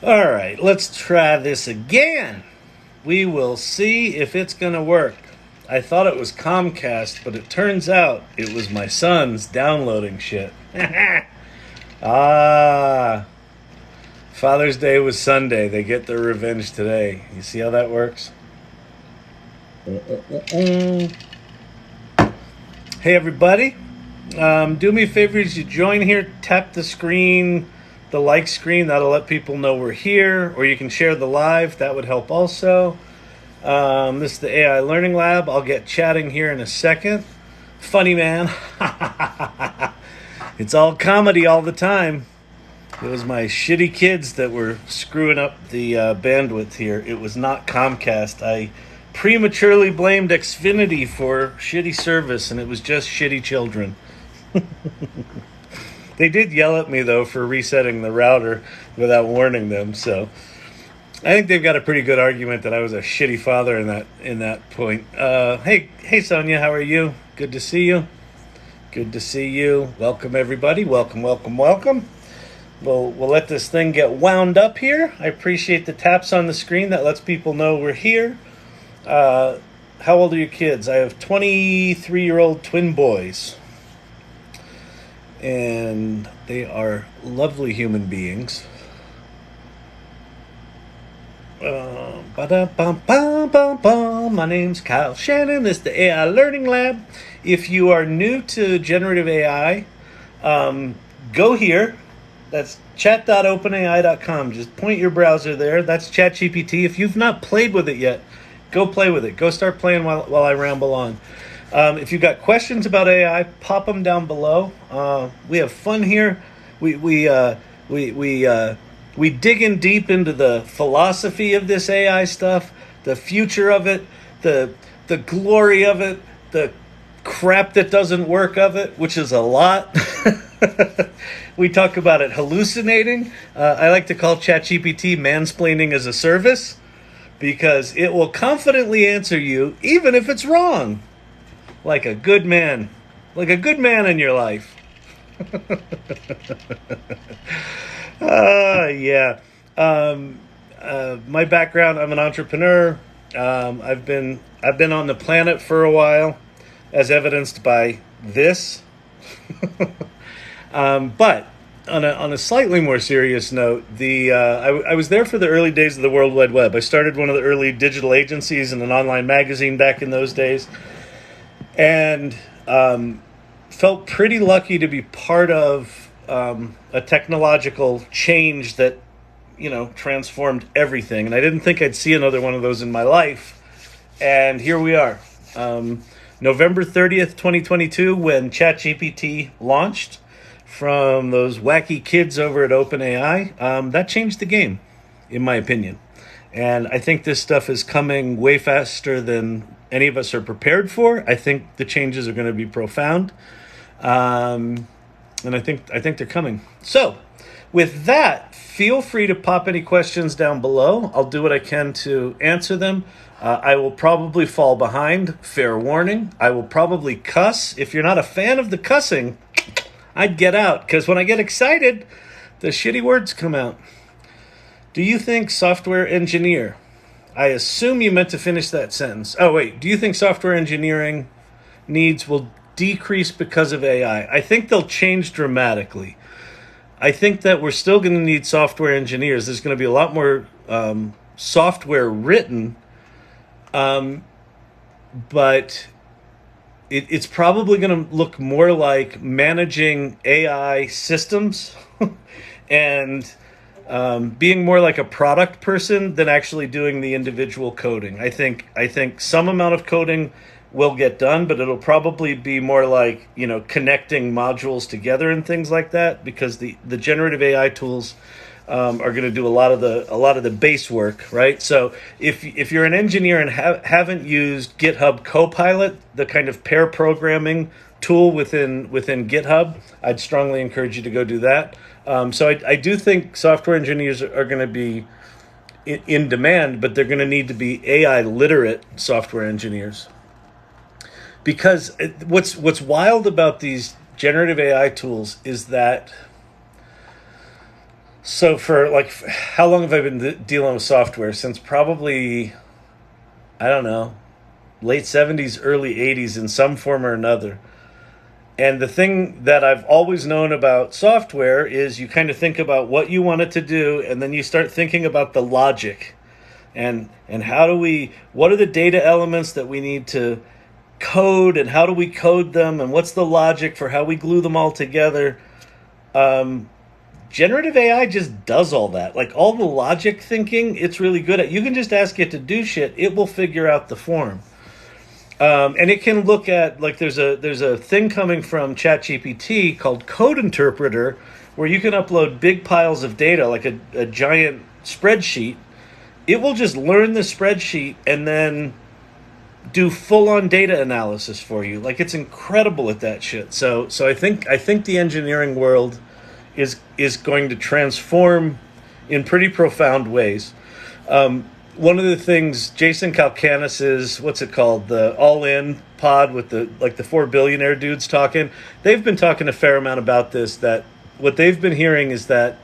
All right, let's try this again. We will see if it's going to work. I thought it was Comcast, but it turns out it was my son's downloading shit. Ah, Father's Day was Sunday. They get their revenge today. You see how that works? Hey, everybody. Do me a favor as you join here, tap the screen, the like screen. That'll let people know we're here. Or you can share the live. That would help also. This is the AI Learning Lab. I'll get chatting here in a second. Funny man. It's all comedy all the time. It was my shitty kids that were screwing up the bandwidth here. It was not Comcast. I prematurely blamed Xfinity for shitty service, and it was just shitty children. They did yell at me, though, for resetting the router without warning them, so I think they've got a pretty good argument that I was a shitty father in that point. Hey, Sonia, how are you? Good to see you. Good to see you. Welcome, everybody. Welcome. We'll let this thing get wound up here. I appreciate the taps on the screen. That lets people know we're here. How old are your kids? I have 23-year-old twin boys. And they are lovely human beings. My name's Kyle Shannon. This is the AI Learning Lab. If you are new to generative AI, go here. That's chat.openai.com. Just point your browser there. That's ChatGPT. If you've not played with it yet, go play with it. Go start playing while I ramble on. If you've got questions about AI, pop them down below. We have fun here. We dig in deep into the philosophy of this AI stuff, the future of it, the glory of it, the crap that doesn't work of it, which is a lot. We talk about it hallucinating. I like to call ChatGPT mansplaining as a service, because it will confidently answer you even if it's wrong. Like a good man in your life. Yeah. My background, I'm an entrepreneur. I've been on the planet for a while, as evidenced by this. But on a slightly more serious note, I was there for the early days of the World Wide Web. I started one of the early digital agencies in an online magazine back in those days, and felt pretty lucky to be part of a technological change that, transformed everything. And I didn't think I'd see another one of those in my life. And here we are. November 30th, 2022, when ChatGPT launched from those wacky kids over at OpenAI, that changed the game, in my opinion. And I think this stuff is coming way faster than any of us are prepared for. I think the changes are going to be profound. And I think they're coming. So with that, feel free to pop any questions down below. I'll do what I can to answer them. I will probably fall behind. Fair warning. I will probably cuss. If you're not a fan of the cussing, I'd get out, because when I get excited, the shitty words come out. Do you think software engineer? I assume you meant to finish that sentence. Oh, wait. Do you think software engineering needs will decrease because of AI? I think they'll change dramatically. I think that we're still going to need software engineers. There's going to be a lot more software written, but it's probably going to look more like managing AI systems and being more like a product person than actually doing the individual coding. I think some amount of coding will get done, but it'll probably be more like, connecting modules together and things like that, because the generative AI tools are going to do a lot of the base work, right? So if you're an engineer and haven't used GitHub Copilot, the kind of pair programming tool within GitHub, I'd strongly encourage you to go do that. So I do think software engineers are going to be in demand, but they're going to need to be AI literate software engineers. Because what's wild about these generative AI tools is that So for like, how long have I been dealing with software? Since probably, I don't know, late 70s, early 80s in some form or another. And the thing that I've always known about software is you kind of think about what you want it to do, and then you start thinking about the logic. And how do we, what are the data elements that we need to code, and how do we code them, and what's the logic for how we glue them all together? Generative AI just does all that. Like all the logic thinking, it's really good at. You can just ask it to do shit, it will figure out the form. And it can look at, like, there's a thing coming from ChatGPT called Code Interpreter, where you can upload big piles of data, like a giant spreadsheet. It will just learn the spreadsheet and then do full-on data analysis for you. Like, it's incredible at that shit. So I think the engineering world is going to transform in pretty profound ways. One of the things, Jason Calacanis's, what's it called, the All-In pod with the 4 billionaire dudes talking, they've been talking a fair amount about this, that what they've been hearing is that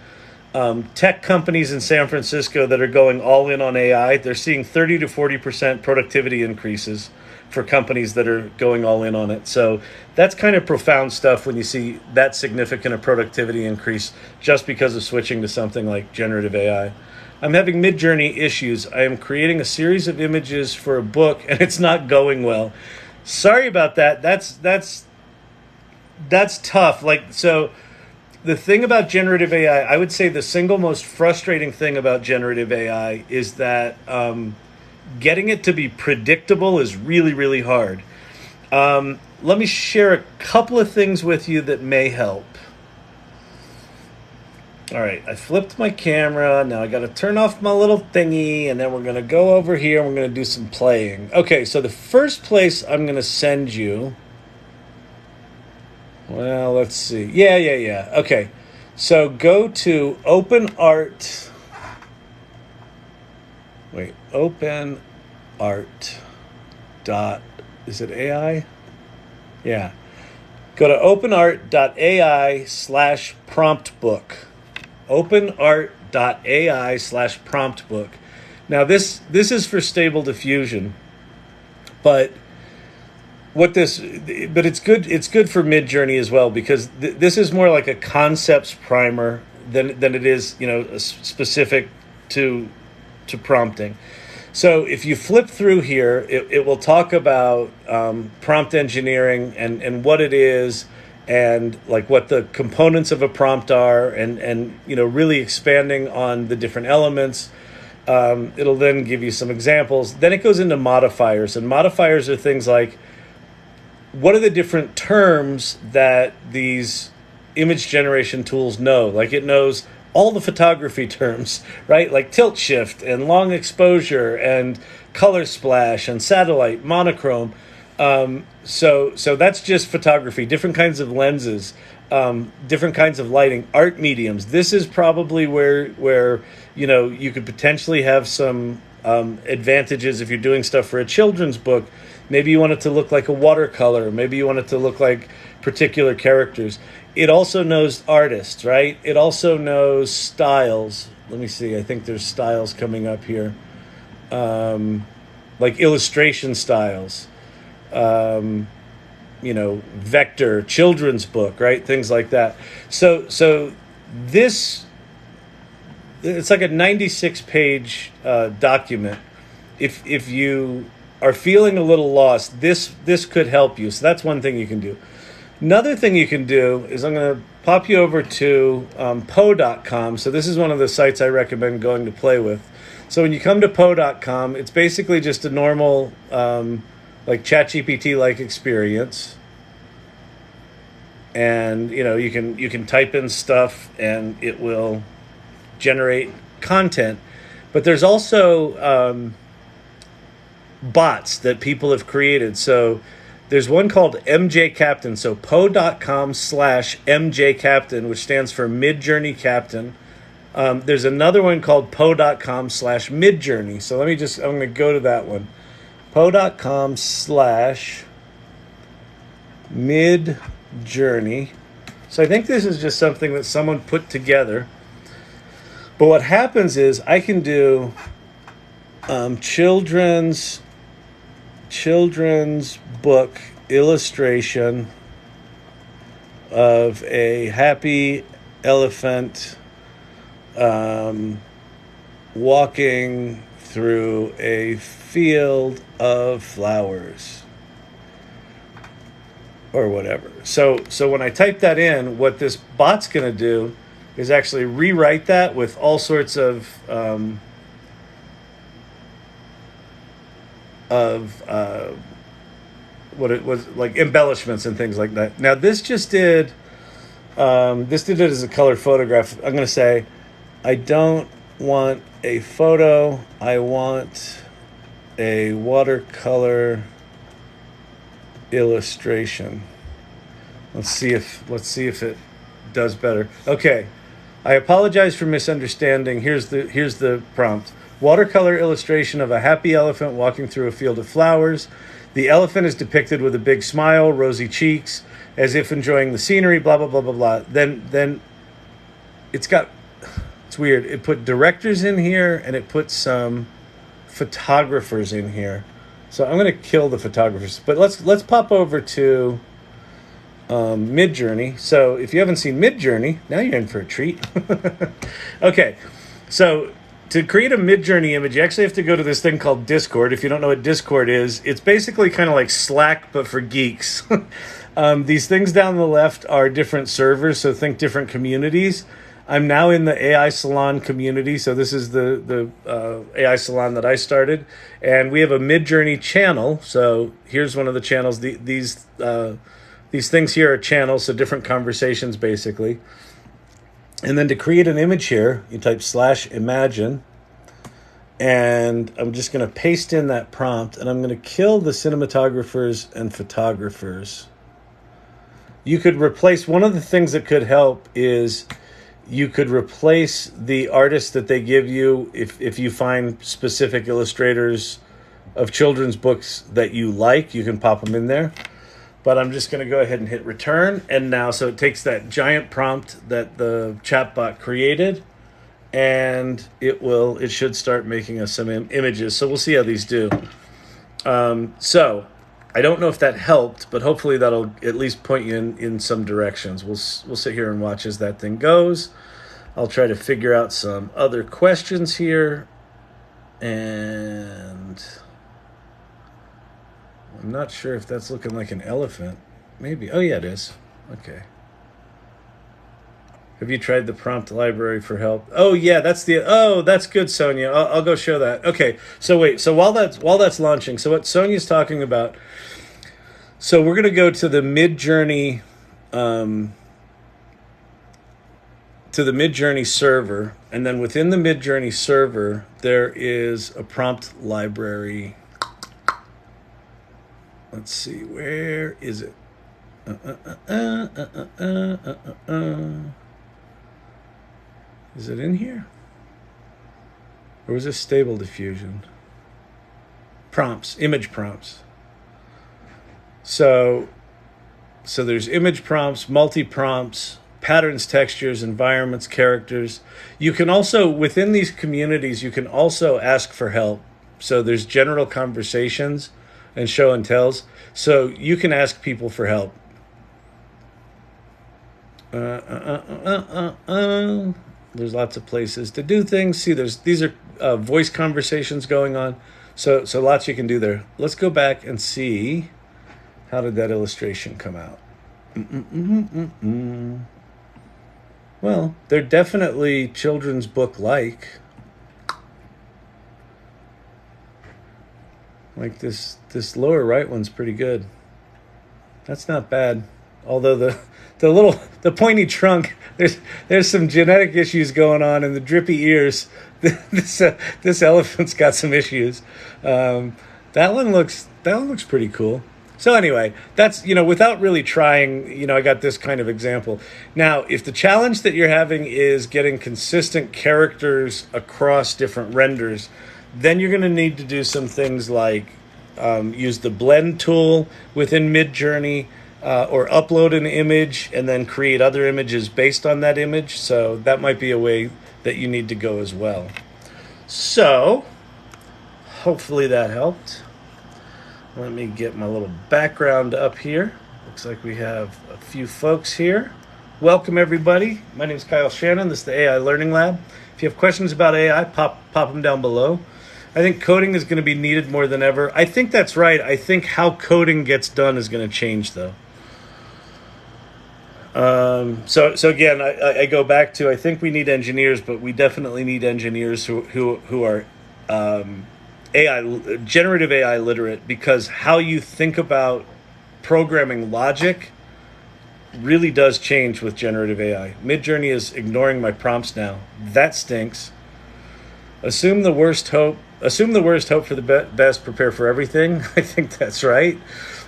tech companies in San Francisco that are going all in on AI, they're seeing 30 to 40% productivity increases for companies that are going all in on it. So that's kind of profound stuff when you see that significant a productivity increase just because of switching to something like generative AI. I'm having Midjourney issues. I am creating a series of images for a book, and it's not going well. Sorry about that. That's tough. Like, so the thing about generative AI, I would say the single most frustrating thing about generative AI is that getting it to be predictable is really, really hard. Let me share a couple of things with you that may help. All right, I flipped my camera. Now I got to turn off my little thingy, and then we're going to go over here and we're going to do some playing. Okay, so the first place I'm going to send you, well, let's see. Yeah. Okay, so go to OpenArt. Wait, OpenArt dot, is it AI? Yeah. Go to openart.ai/promptbook. openart.ai/promptbook. Now this is for Stable Diffusion, but it's good for Midjourney as well, because this is more like a concepts primer than it is, specific to prompting. So if you flip through here, it will talk about prompt engineering and what it is, and like what the components of a prompt are, and really expanding on the different elements. It'll then give you some examples. Then it goes into modifiers, and modifiers are things like, what are the different terms that these image generation tools know? Like, it knows all the photography terms, right? Like tilt shift and long exposure and color splash and satellite, monochrome. So that's just photography, different kinds of lenses, different kinds of lighting, art mediums. This is probably where you could potentially have some advantages if you're doing stuff for a children's book. Maybe you want it to look like a watercolor. Maybe you want it to look like particular characters. It also knows artists, right? It also knows styles. Let me see. I think there's styles coming up here, like illustration styles. Vector, children's book, right? Things like that. So this, it's like a 96-page document. If you are feeling a little lost, this could help you. So that's one thing you can do. Another thing you can do is, I'm going to pop you over to Poe.com. So this is one of the sites I recommend going to play with. So when you come to Poe.com, it's basically just a normal like ChatGPT-like experience, and you can type in stuff and it will generate content. But there's also bots that people have created. So there's one called MJ Captain. So Poe.com/MJ Captain, which stands for Midjourney Captain. There's another one called Poe.com/Midjourney. So I'm going to go to that one. Poe.com/Midjourney. So I think this is just something that someone put together. But what happens is I can do children's book illustration of a happy elephant walking through a field of flowers or whatever. So when I type that in, what this bot's going to do is actually rewrite that with all sorts of what it was, like embellishments and things like that. Now this did it as a color photograph. I'm going to say, I don't want a photo. I want a watercolor illustration. Let's see if it does better. Okay. I apologize for misunderstanding. Here's the prompt. Watercolor illustration of a happy elephant walking through a field of flowers. The elephant is depicted with a big smile, rosy cheeks, as if enjoying the scenery, blah, blah, blah, blah, blah. Then it's weird. It put directors in here and it put some photographers in here. So I'm going to kill the photographers. But let's pop over to Midjourney. So if you haven't seen Midjourney, now you're in for a treat. Okay, so to create a Midjourney image, you actually have to go to this thing called Discord. If you don't know what Discord is, it's basically kind of like Slack, but for geeks. These things down the left are different servers, so think different communities. I'm now in the AI Salon community, so this is the AI Salon that I started. And we have a Midjourney channel, so here's one of the channels. These things here are channels, so different conversations, basically. And then to create an image here, you type /imagine, and I'm just going to paste in that prompt, and I'm going to kill the cinematographers and photographers. You could replace, one of the things that could help is you could replace the artist that they give you if you find specific illustrators of children's books that you like, you can pop them in there. But I'm just going to go ahead and hit return. And now, so it takes that giant prompt that the chatbot created, and it should start making us some images. So we'll see how these do. So I don't know if that helped, but hopefully that'll at least point you in some directions. We'll sit here and watch as that thing goes. I'll try to figure out some other questions here. And I'm not sure if that's looking like an elephant. Maybe. Oh, yeah, it is. Okay. Have you tried the prompt library for help? Oh, yeah, that's good, Sonia. I'll go show that. Okay, so wait. So while that's launching, so what Sonia's talking about, so we're going to go to the Midjourney, server, and then within the Midjourney server, there is a prompt library. Let's see, where is it? Is it in here? Or was this Stable Diffusion? Prompts, image prompts. So there's image prompts, multi-prompts, patterns, textures, environments, characters. You can also, within these communities, you can also ask for help. So there's general conversations and show and tells. So you can ask people for help. There's lots of places to do things. See, these are voice conversations going on. So lots you can do there. Let's go back and see, how did that illustration come out? Well, they're definitely children's book-like. Like this lower right one's pretty good. That's not bad. Although the pointy trunk, there's some genetic issues going on, and the drippy ears. This elephant's got some issues. That one looks pretty cool. So anyway, that's, without really trying, I got this kind of example. Now, if the challenge that you're having is getting consistent characters across different renders, then you're going to need to do some things like use the blend tool within Midjourney, or upload an image and then create other images based on that image. So that might be a way that you need to go as well. So, hopefully that helped. Let me get my little background up here. Looks like we have a few folks here. Welcome, everybody. My name is Kyle Shannon. This is the AI Learning Lab. If you have questions about AI, pop them down below. I think coding is going to be needed more than ever. I think that's right. I think how coding gets done is going to change, though. So again, I go back to, I think we need engineers, but we definitely need engineers who are generative AI literate, because how you think about programming logic really does change with generative AI. Midjourney is ignoring my prompts now. That stinks. Assume the worst, hope for the best, prepare for everything. I think that's right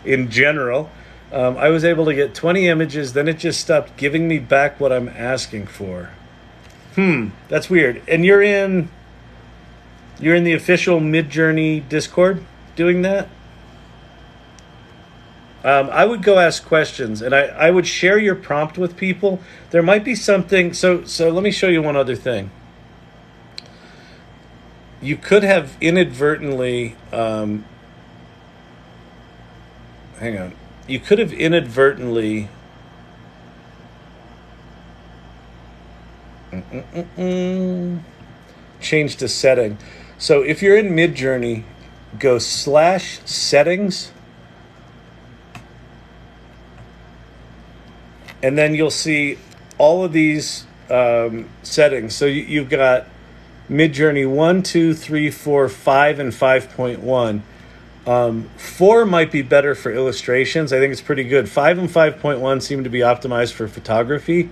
in general. I was able to get 20 images, then it just stopped giving me back what I'm asking for. That's weird. And you're in the official Midjourney Discord doing that? I would go ask questions, and I would share your prompt with people. There might be something. So let me show you one other thing. You could have inadvertently, hang on. You could have inadvertently changed a setting. So if you're in Midjourney, go /settings, and then you'll see all of these settings. So you've got Midjourney 1, 2, 3, 4, 5, and 5.1. 4 might be better for illustrations. I think it's pretty good. 5 and 5.1 seem to be optimized for photography.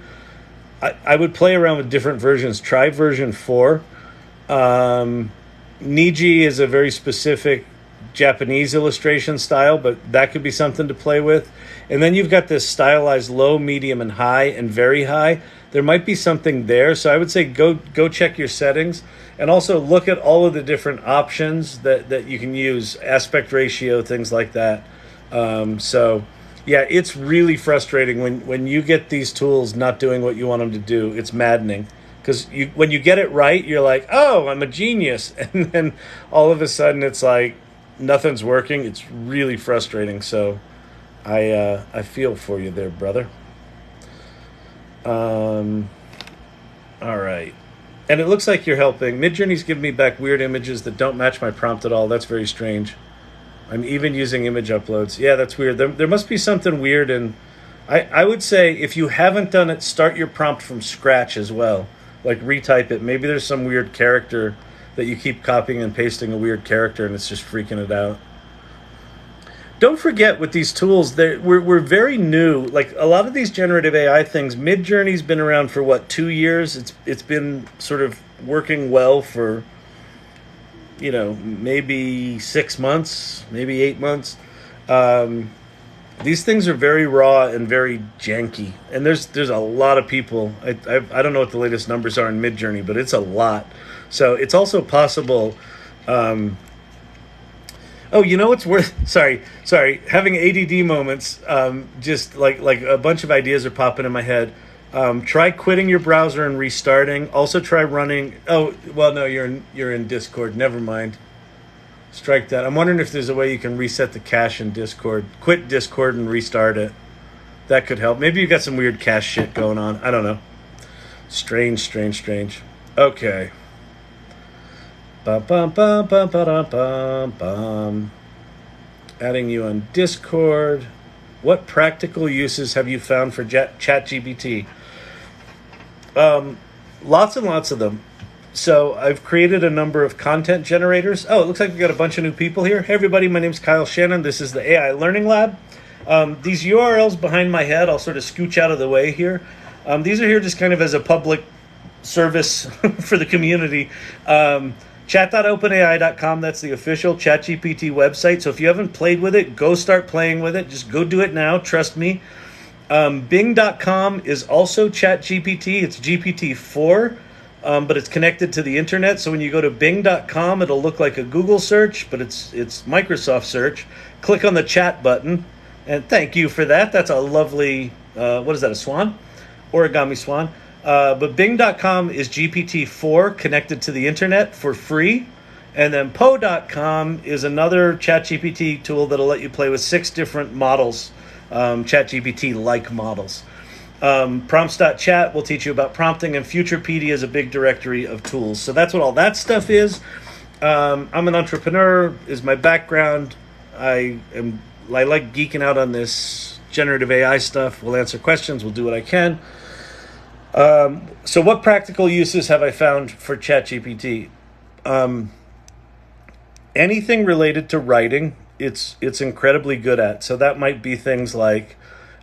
I would play around with different versions. Try version 4. Niji is a very specific Japanese illustration style, but that could be something to play with. And then you've got this stylized low, medium, and high, and very high. There might be something there. So I would say go check your settings, and also look at all of the different options that you can use, aspect ratio, things like that. So yeah, it's really frustrating when you get these tools not doing what you want them to do. It's maddening, because when you get it right, you're like, oh, I'm a genius. And then all of a sudden it's like nothing's working. It's really frustrating. So I feel for you there, brother. All right. And it looks like you're helping. Midjourney's giving me back weird images that don't match my prompt at all. That's very strange. I'm even using image uploads. Yeah, that's weird. There must be something weird. And I would say, if you haven't done it, start your prompt from scratch as well. Like retype it. Maybe there's some weird character that you keep copying and pasting a weird character and it's just freaking it out. Don't forget, with these tools, we're very new. Like a lot of these generative AI things, Midjourney's been around for what, 2 years? It's been sort of working well for, maybe 6 months, maybe 8 months. These things are very raw and very janky, and there's a lot of people. I don't know what the latest numbers are in Midjourney, but it's a lot. So it's also possible. Oh, you know what's worth? Sorry. Having ADD moments. Just like a bunch of ideas are popping in my head. Try quitting your browser and restarting. Also try running. Oh, well, no, you're in Discord. Never mind. Strike that. I'm wondering if there's a way you can reset the cache in Discord. Quit Discord and restart it. That could help. Maybe you've got some weird cache shit going on. I don't know. Strange. Okay. Adding you on Discord. What practical uses have you found for ChatGPT? Lots and lots of them. So I've created a number of content generators. Oh, it looks like we've got a bunch of new people here. Hey, everybody. My name's Kyle Shannon. This is the AI Learning Lab. These URLs behind my head, I'll sort of scooch out of the way here. These are here just kind of as a public service for the community. Chat.openai.com, that's the official ChatGPT website. So if you haven't played with it, go start playing with it. Just go do it now. Trust me. Bing.com is also ChatGPT. It's GPT-4. But it's connected to the internet. So when you go to Bing.com, it'll look like a Google search, but it's Microsoft search. Click on the chat button, and thank you for that. That's a lovely, what is that, a swan? Origami swan. But Bing.com is GPT-4 connected to the internet for free. And then Poe.com is another ChatGPT tool that'll let you play with 6 different models, ChatGPT-like models. Prompts.chat will teach you about prompting, and Futurepedia is a big directory of tools. So that's what all that stuff is. I'm an entrepreneur, is my background. I like geeking out on this generative AI stuff. We'll answer questions. We'll do what I can. So what practical uses have I found for ChatGPT? Anything related to writing, it's incredibly good at. So that might be things like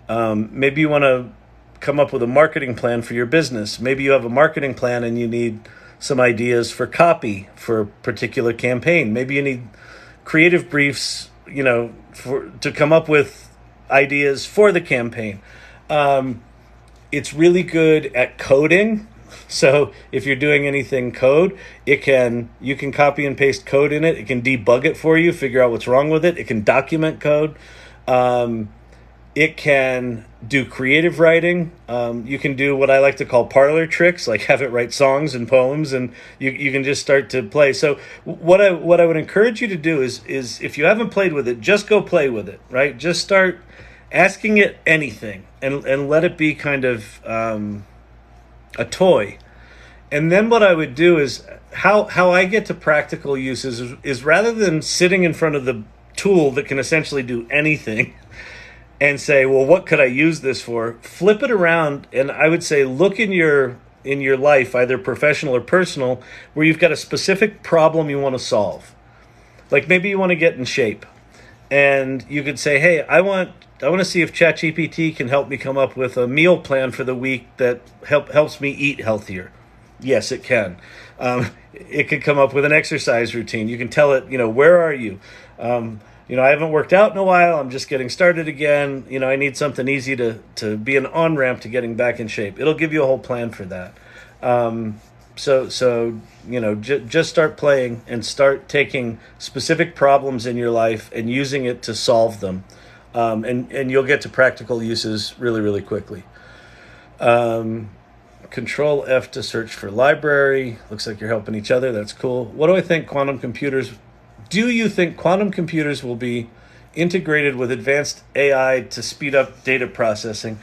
maybe you want to come up with a marketing plan for your business. Maybe you have a marketing plan and you need some ideas for copy for a particular campaign. Maybe you need creative briefs, to come up with ideas for the campaign. It's really good at coding. So if you're doing anything code, you can copy and paste code in it. It can debug it for you, figure out what's wrong with it. It can document code. It can do creative writing. You can do what I like to call parlor tricks, like have it write songs and poems, and you can just start to play. So what I would encourage you to do is if you haven't played with it, just go play with it, right? Just start asking it anything and let it be kind of a toy. And then what I would do is how I get to practical uses is rather than sitting in front of the tool that can essentially do anything and say, well, what could I use this for? Flip it around, and I would say look in your life, either professional or personal, where you've got a specific problem you want to solve. Like maybe you want to get in shape. And you could say, hey, I want to see if ChatGPT can help me come up with a meal plan for the week that helps me eat healthier. Yes, it can. It could come up with an exercise routine. You can tell it, where are you? I haven't worked out in a while. I'm just getting started again. I need something easy to be an on-ramp to getting back in shape. It'll give you a whole plan for that. Just start playing and start taking specific problems in your life and using it to solve them. And you'll get to practical uses really, really quickly. Control F to search for library. Looks like you're helping each other. That's cool. What do I think do you think quantum computers will be integrated with advanced AI to speed up data processing?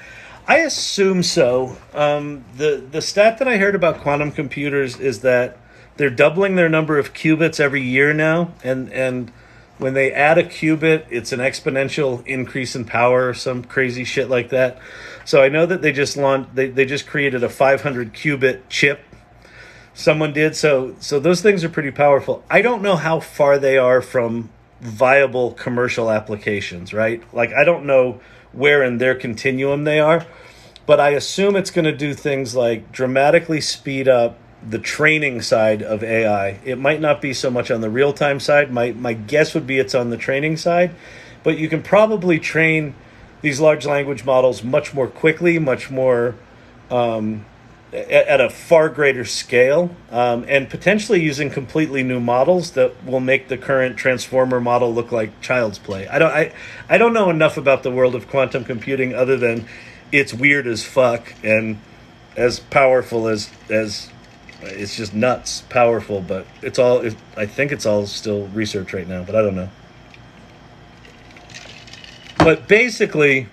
I assume so. The stat that I heard about quantum computers is that they're doubling their number of qubits every year now, and when they add a qubit, it's an exponential increase in power or some crazy shit like that. So I know that they just created a 500 qubit chip. Someone did. So those things are pretty powerful. I don't know how far they are from viable commercial applications, right? Like I don't know where in their continuum they are, but I assume it's going to do things like dramatically speed up the training side of AI. It might not be so much on the real-time side. My guess would be it's on the training side, but you can probably train these large language models much more quickly, much more at a far greater scale, and potentially using completely new models that will make the current transformer model look like child's play. I don't know enough about the world of quantum computing other than it's weird as fuck and as powerful as it's just nuts powerful, but I think it's all still research right now, but I don't know. But basically,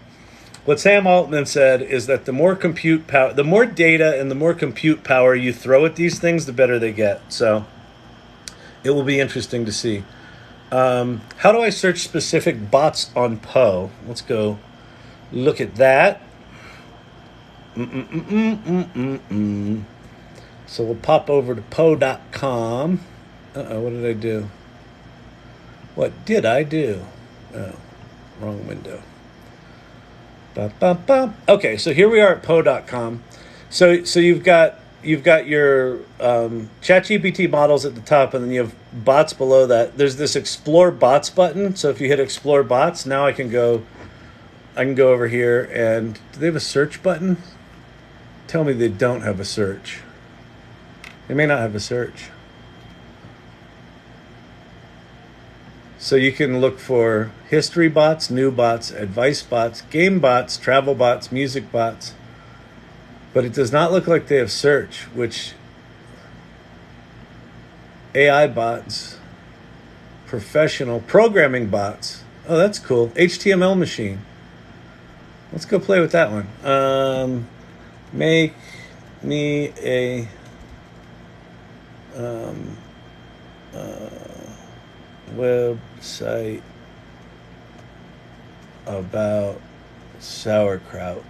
what Sam Altman said is that the more compute power, the more data and the more compute power you throw at these things, the better they get. So it will be interesting to see. How do I search specific bots on Poe? Let's go look at that. So we'll pop over to Poe.com. What did I do? What did I do? Oh, wrong window. Okay, so here we are at Poe.com. So you've got your ChatGPT models at the top, and then you have bots below that. There's this Explore Bots button. So if you hit Explore Bots, now I can go over here, and do they have a search button? Tell me they don't have a search. They may not have a search. So you can look for history bots, new bots, advice bots, game bots, travel bots, music bots. But it does not look like they have search, which AI bots, professional programming bots. Oh, that's cool. HTML machine. Let's go play with that one. Make me a website about sauerkraut.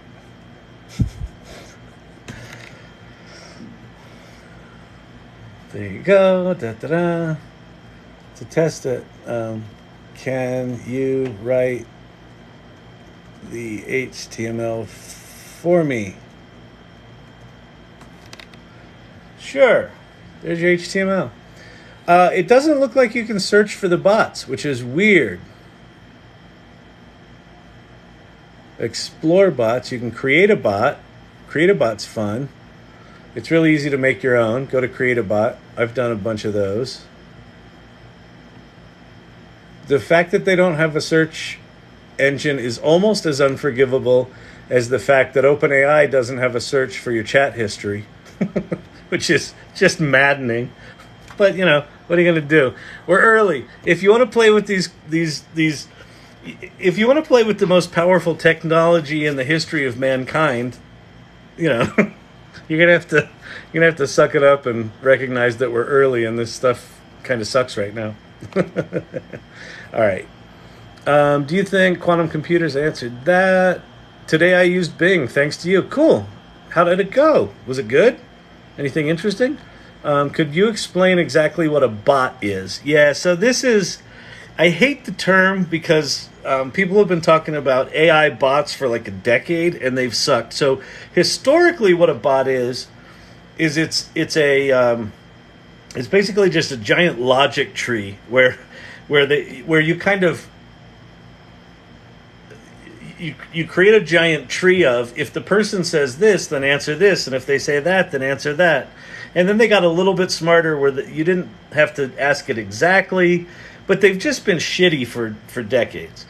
There you go. Da, da, da. To test it, can you write the HTML for me? Sure. There's your HTML. It doesn't look like you can search for the bots, which is weird. Explore bots. You can create a bot. Create a bot's fun. It's really easy to make your own. Go to create a bot. I've done a bunch of those. The fact that they don't have a search engine is almost as unforgivable as the fact that OpenAI doesn't have a search for your chat history, which is just maddening. But, you know, what are you going to do? We're early. If you want to play with these, if you want to play with the most powerful technology in the history of mankind, you know, you're gonna have to suck it up and recognize that we're early and this stuff kind of sucks right now. All right. Do you think quantum computers answered that? Today I used Bing, thanks to you. Cool. How did it go? Was it good? Anything interesting? Could you explain exactly what a bot is? Yeah, so this is... I hate the term because people have been talking about AI bots for like a decade and they've sucked. So historically what a bot is it's basically just a giant logic tree where you kind of you create a giant tree of, if the person says this, then answer this, and if they say that, then answer that. And then they got a little bit smarter where you didn't have to ask it exactly, but they've just been shitty for decades.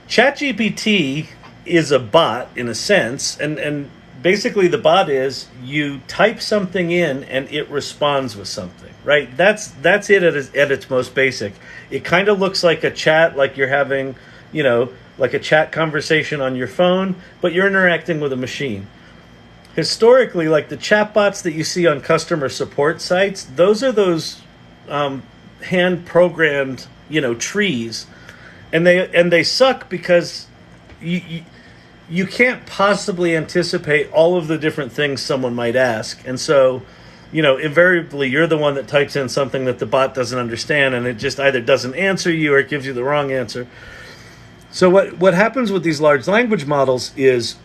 ChatGPT is a bot in a sense, and basically the bot is you type something in and it responds with something, right? That's it at its most basic. It kind of looks like a chat, like you're having, you know, like a chat conversation on your phone, but you're interacting with a machine. Historically, like the chatbots that you see on customer support sites, those are those hand-programmed, you know, trees, and they suck because you can't possibly anticipate all of the different things someone might ask, and so, you know, invariably you're the one that types in something that the bot doesn't understand, and it just either doesn't answer you or it gives you the wrong answer. So what happens with these large language models is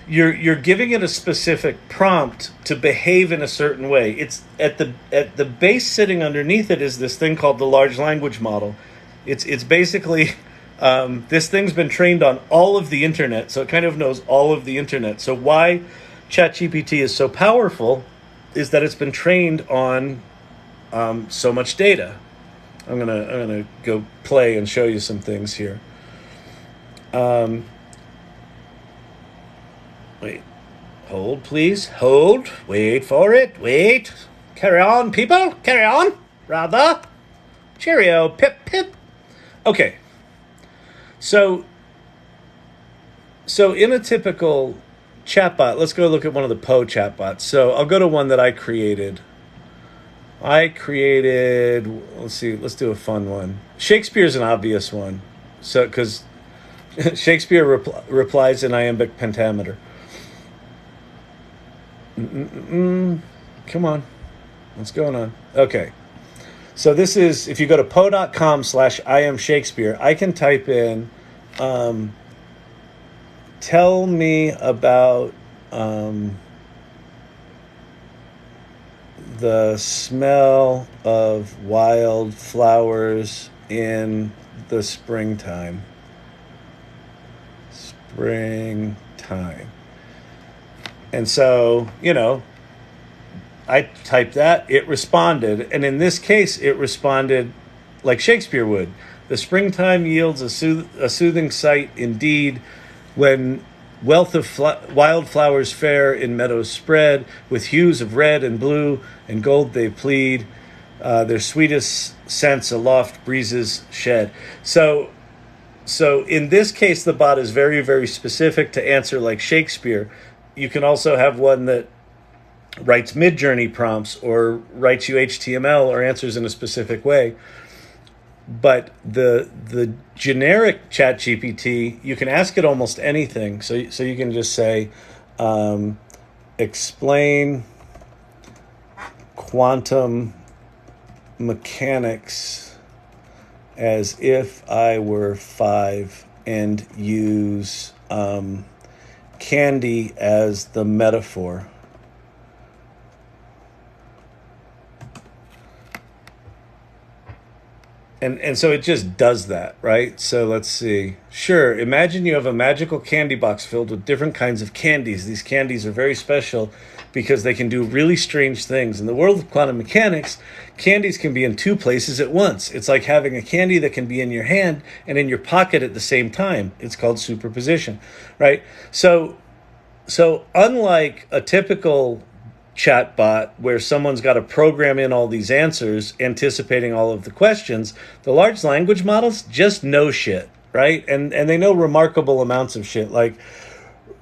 you're giving it a specific prompt to behave in a certain way. It's at the base sitting underneath it is this thing called the large language model. It's basically this thing's been trained on all of the internet, so it kind of knows all of the internet. So why ChatGPT is so powerful is that it's been trained on so much data. I'm gonna go play and show you some things here. Wait, hold, please, hold. Wait for it. Wait. Carry on, people. Carry on. Rather. Cheerio. Pip pip. Okay. So in a typical chatbot, let's go look at one of the Poe chatbots. So I'll go to one that I created. Let's see, let's do a fun one. Shakespeare's an obvious one. So, because Shakespeare replies in iambic pentameter. Come on. What's going on? Okay. So this is, if you go to poe.com/IamShakespeare, I can type in, tell me about the smell of wild flowers in the springtime. Springtime. And so, you know, I typed that, it responded. And in this case, it responded like Shakespeare would. The springtime yields a soothing sight indeed when Wealth of wildflowers fair in meadows spread, with hues of red and blue and gold they plead. Their sweetest scents aloft breezes shed. So in this case, the bot is very, very specific to answer like Shakespeare. You can also have one that writes mid-journey prompts or writes you HTML or answers in a specific way. But the generic ChatGPT, you can ask it almost anything. So you can just say, explain quantum mechanics as if I were 5 and use candy as the metaphor. And so it just does that, right? So let's see. Sure, imagine you have a magical candy box filled with different kinds of candies. These candies are very special because they can do really strange things. In the world of quantum mechanics, candies can be in 2 places at once. It's like having a candy that can be in your hand and in your pocket at the same time. It's called superposition, right? So unlike a typical chatbot where someone's got to program in all these answers anticipating all of the questions, the large language models just know shit, right? And they know remarkable amounts of shit, like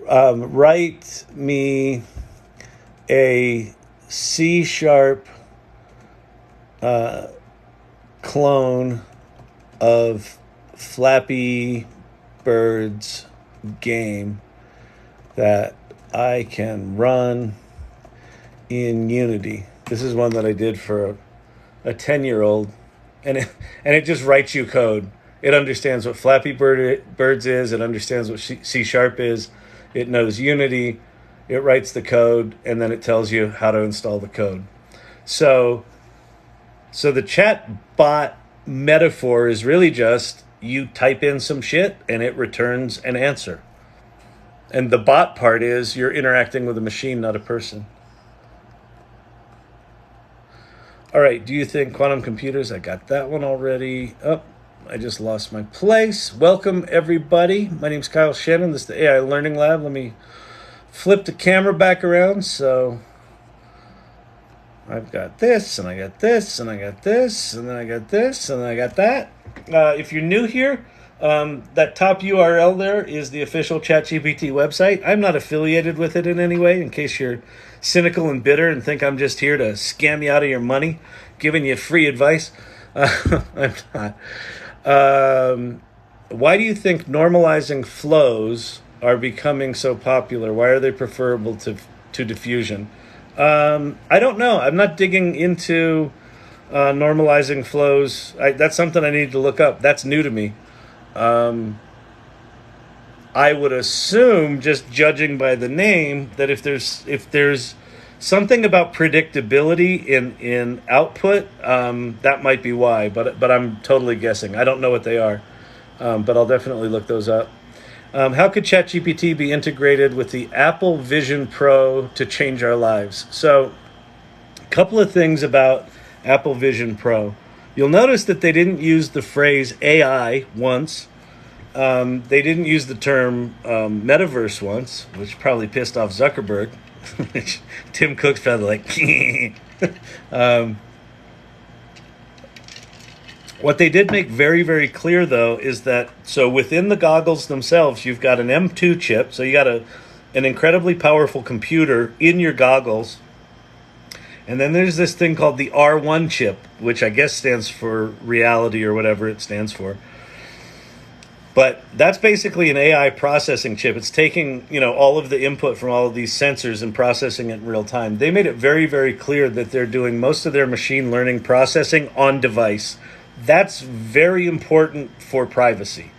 write me a C# clone of Flappy Bird's game that I can run in Unity. This is one that I did for a 10-year-old, and it just writes you code. It understands what Flappy Birds is. It understands what C# is. It knows Unity. It writes the code, and then it tells you how to install the code. So the chat bot metaphor is really just you type in some shit, and it returns an answer. And the bot part is you're interacting with a machine, not a person. All right, do you think quantum computers? I got that one already. Oh, I just lost my place. Welcome, everybody. My name's Kyle Shannon. This is the AI Learning Lab. Let me flip the camera back around. So I've got this, and I got this, and I got this, and then I got this, and then I got that. If you're new here, that top URL there is the official ChatGPT website. I'm not affiliated with it in any way, in case you're cynical and bitter and think I'm just here to scam you out of your money, giving you free advice. I'm not. Why do you think normalizing flows are becoming so popular? Why are they preferable to diffusion? I don't know. I'm not digging into normalizing flows. That's something I need to look up. That's new to me. I would assume, just judging by the name, that if there's something about predictability in output, that might be why. But I'm totally guessing. I don't know what they are, but I'll definitely look those up. How could ChatGPT be integrated with the Apple Vision Pro to change our lives? So, a couple of things about Apple Vision Pro. You'll notice that they didn't use the phrase AI once. They didn't use the term metaverse once, which probably pissed off Zuckerberg. Tim Cook's probably like, What they did make very, very clear, though, is that, so within the goggles themselves, you've got an M2 chip, so you got an incredibly powerful computer in your goggles. And then there's this thing called the R1 chip, which I guess stands for reality or whatever it stands for. But that's basically an AI processing chip. It's taking, all of the input from all of these sensors and processing it in real time. They made it very, very clear that they're doing most of their machine learning processing on device. That's very important for privacy.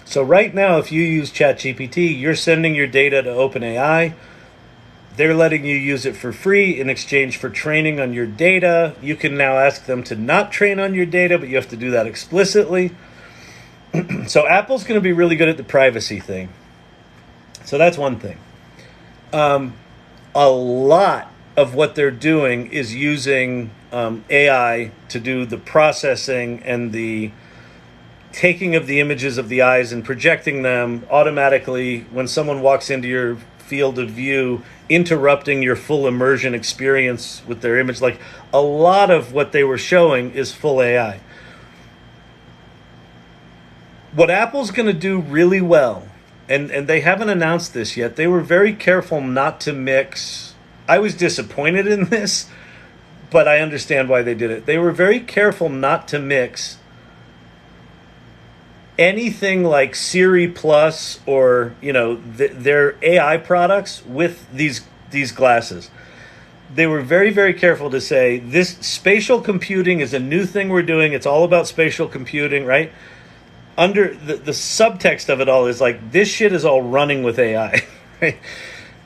So right now, if you use ChatGPT, you're sending your data to OpenAI. They're letting you use it for free in exchange for training on your data. You can now ask them to not train on your data, but you have to do that explicitly. So Apple's going to be really good at the privacy thing. So that's one thing. A lot of what they're doing is using AI to do the processing and the taking of the images of the eyes and projecting them automatically when someone walks into your field of view, interrupting your full immersion experience with their image. Like, a lot of what they were showing is full AI. What Apple's going to do really well, and they haven't announced this yet, they were very careful not to mix. I was disappointed in this, but I understand why they did it. They were very careful not to mix anything like Siri Plus or, you know, their AI products with these glasses. They were very, very careful to say, this spatial computing is a new thing we're doing. It's all about spatial computing, right? Under the subtext of it all is like, this shit is all running with AI. Right?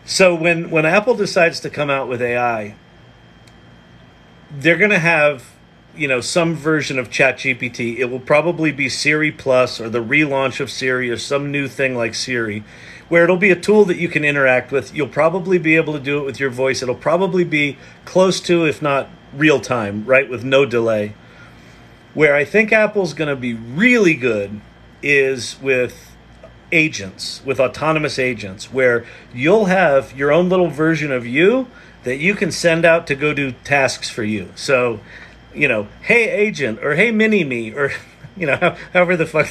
So when Apple decides to come out with AI, they're going to have, you know, some version of ChatGPT. It will probably be Siri Plus or the relaunch of Siri or some new thing like Siri, where it'll be a tool that you can interact with. You'll probably be able to do it with your voice. It'll probably be close to, if not real time, right, with no delay. Where I think Apple's going to be really good is with agents, with autonomous agents, where you'll have your own little version of you that you can send out to go do tasks for you. So, you know, hey agent, or hey mini me, or, you know, however the fuck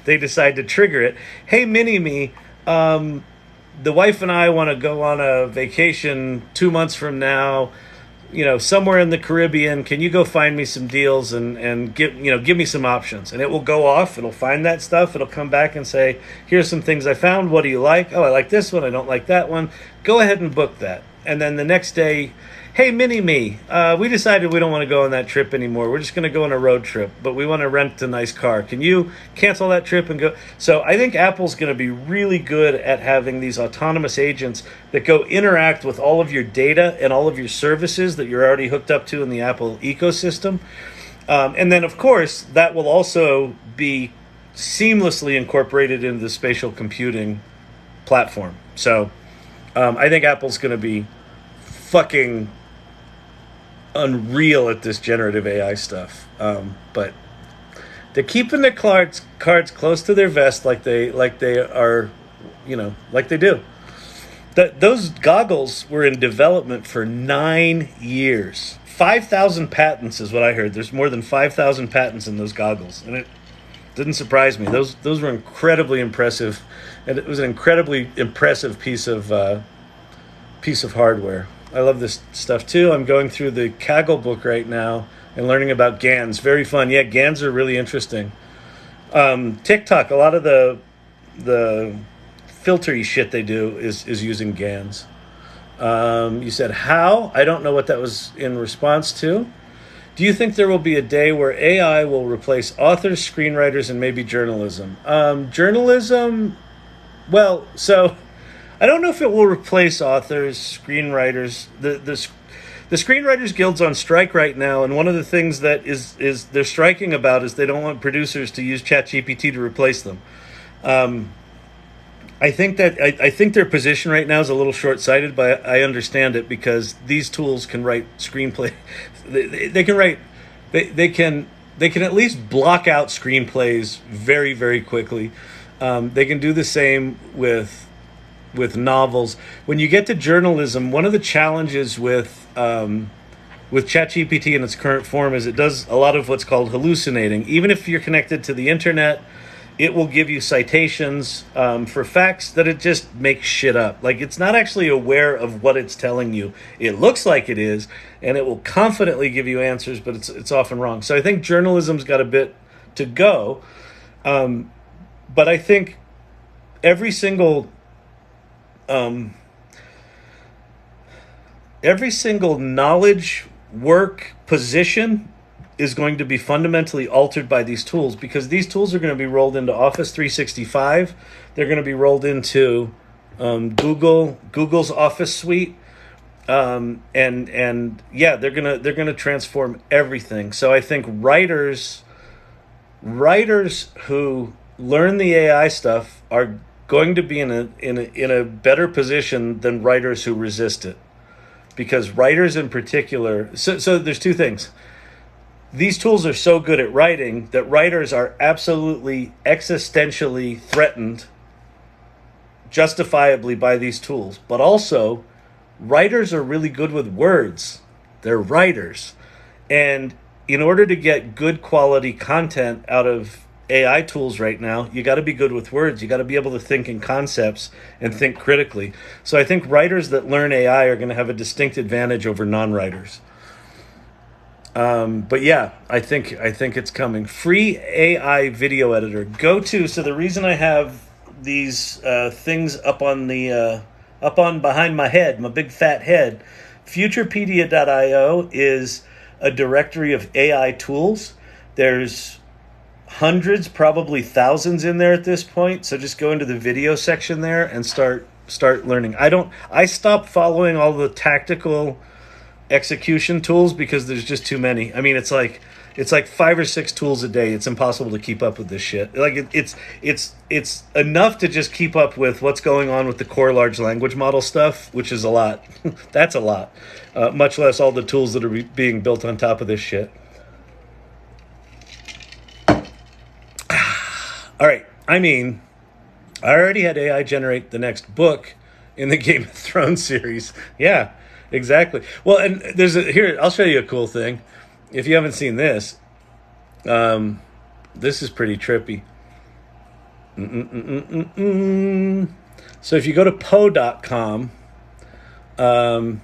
they decide to trigger it. Hey mini me, the wife and I want to go on a vacation 2 months from now, you know, somewhere in the Caribbean. Can you go find me some deals and give me some options? And it will go off. It'll find that stuff. It'll come back and say, here's some things I found. What do you like? Oh, I like this one. I don't like that one. Go ahead and book that. And then the next day, hey, mini-me, we decided we don't want to go on that trip anymore. We're just going to go on a road trip, but we want to rent a nice car. Can you cancel that trip and go? So I think Apple's going to be really good at having these autonomous agents that go interact with all of your data and all of your services that you're already hooked up to in the Apple ecosystem. And then, of course, that will also be seamlessly incorporated into the spatial computing platform. So I think Apple's going to be fucking unreal at this generative AI stuff, but they're keeping their cards close to their vest, like they are, you know, like they do. Those goggles were in development for 9 years. 5,000 patents is what I heard. There's more than 5,000 patents in those goggles, and it didn't surprise me. Those were incredibly impressive, and it was an incredibly impressive piece of hardware. I love this stuff too. I'm going through the Kaggle book right now and learning about GANs. Very fun. Yeah, GANs are really interesting. TikTok, a lot of the filtery shit they do is using GANs. You said how? I don't know what that was in response to. Do you think there will be a day where AI will replace authors, screenwriters, and maybe journalism? Journalism, well, so I don't know if it will replace authors, screenwriters. The Screenwriters Guild's on strike right now, and one of the things that is they're striking about is they don't want producers to use ChatGPT to replace them. I think their position right now is a little short-sighted, but I understand it because these tools can write screenplay. They can write. They can at least block out screenplays very, very quickly. They can do the same with novels. When you get to journalism, one of the challenges with ChatGPT in its current form is it does a lot of what's called hallucinating. Even if you're connected to the internet, it will give you citations for facts that it just makes shit up. Like, it's not actually aware of what it's telling you. It looks like it is, and it will confidently give you answers, but it's often wrong. So I think journalism's got a bit to go. But I think every single knowledge work position is going to be fundamentally altered by these tools, because these tools are going to be rolled into Office 365. They're going to be rolled into Google's Office suite, and yeah, they're gonna transform everything. So I think writers who learn the AI stuff are going to be in a better position than writers who resist it, because writers in particular. So there's two things. these tools are so good at writing that writers are absolutely existentially threatened, justifiably, by these tools. But also, writers are really good with words. They're writers. And in order to get good quality content out of AI tools right now, you got to be good with words. You got to be able to think in concepts and think critically. So I think writers that learn AI are going to have a distinct advantage over non-writers. But yeah, I think it's coming. Free AI video editor. So the reason I have these things up on behind my head, my big fat head, Futurepedia.io is a directory of AI tools. There's hundreds, probably thousands in there at this point. So just go into the video section there and start learning. I stopped following all the tactical execution tools because there's just too many. I mean, it's like 5 or 6 tools a day. It's impossible to keep up with this shit. Like it's enough to just keep up with what's going on with the core large language model stuff, which is a lot. That's a lot. Much less all the tools that are being built on top of this shit. All right. I mean, I already had AI generate the next book in the Game of Thrones series. Yeah, exactly. Well, and here, I'll show you a cool thing. If you haven't seen this, this is pretty trippy. So if you go to Poe.com, where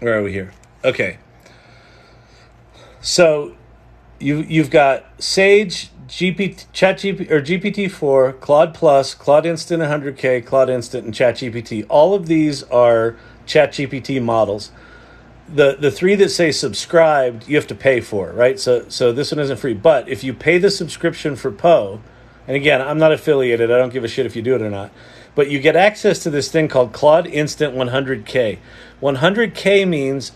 are we here? Okay. So you've got Sage, ChatGPT or GPT-4, Claude Plus, Claude Instant 100K, Claude Instant, and ChatGPT. All of these are ChatGPT models. The 3 that say subscribed, you have to pay for, right? So this one isn't free. But if you pay the subscription for Poe, and again, I'm not affiliated. I don't give a shit if you do it or not. But you get access to this thing called Claude Instant 100K. 100K means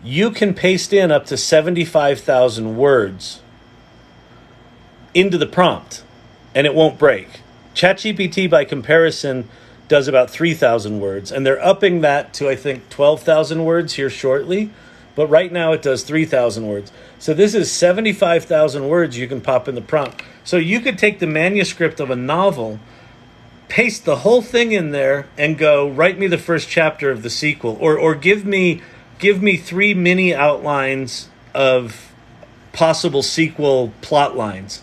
you can paste in up to 75,000 words into the prompt, and it won't break. ChatGPT, by comparison, does about 3,000 words, and they're upping that to, I think, 12,000 words here shortly, but right now it does 3,000 words. So this is 75,000 words you can pop in the prompt. So you could take the manuscript of a novel, paste the whole thing in there, and go, write me the first chapter of the sequel, or give me 3 mini outlines of possible sequel plot lines.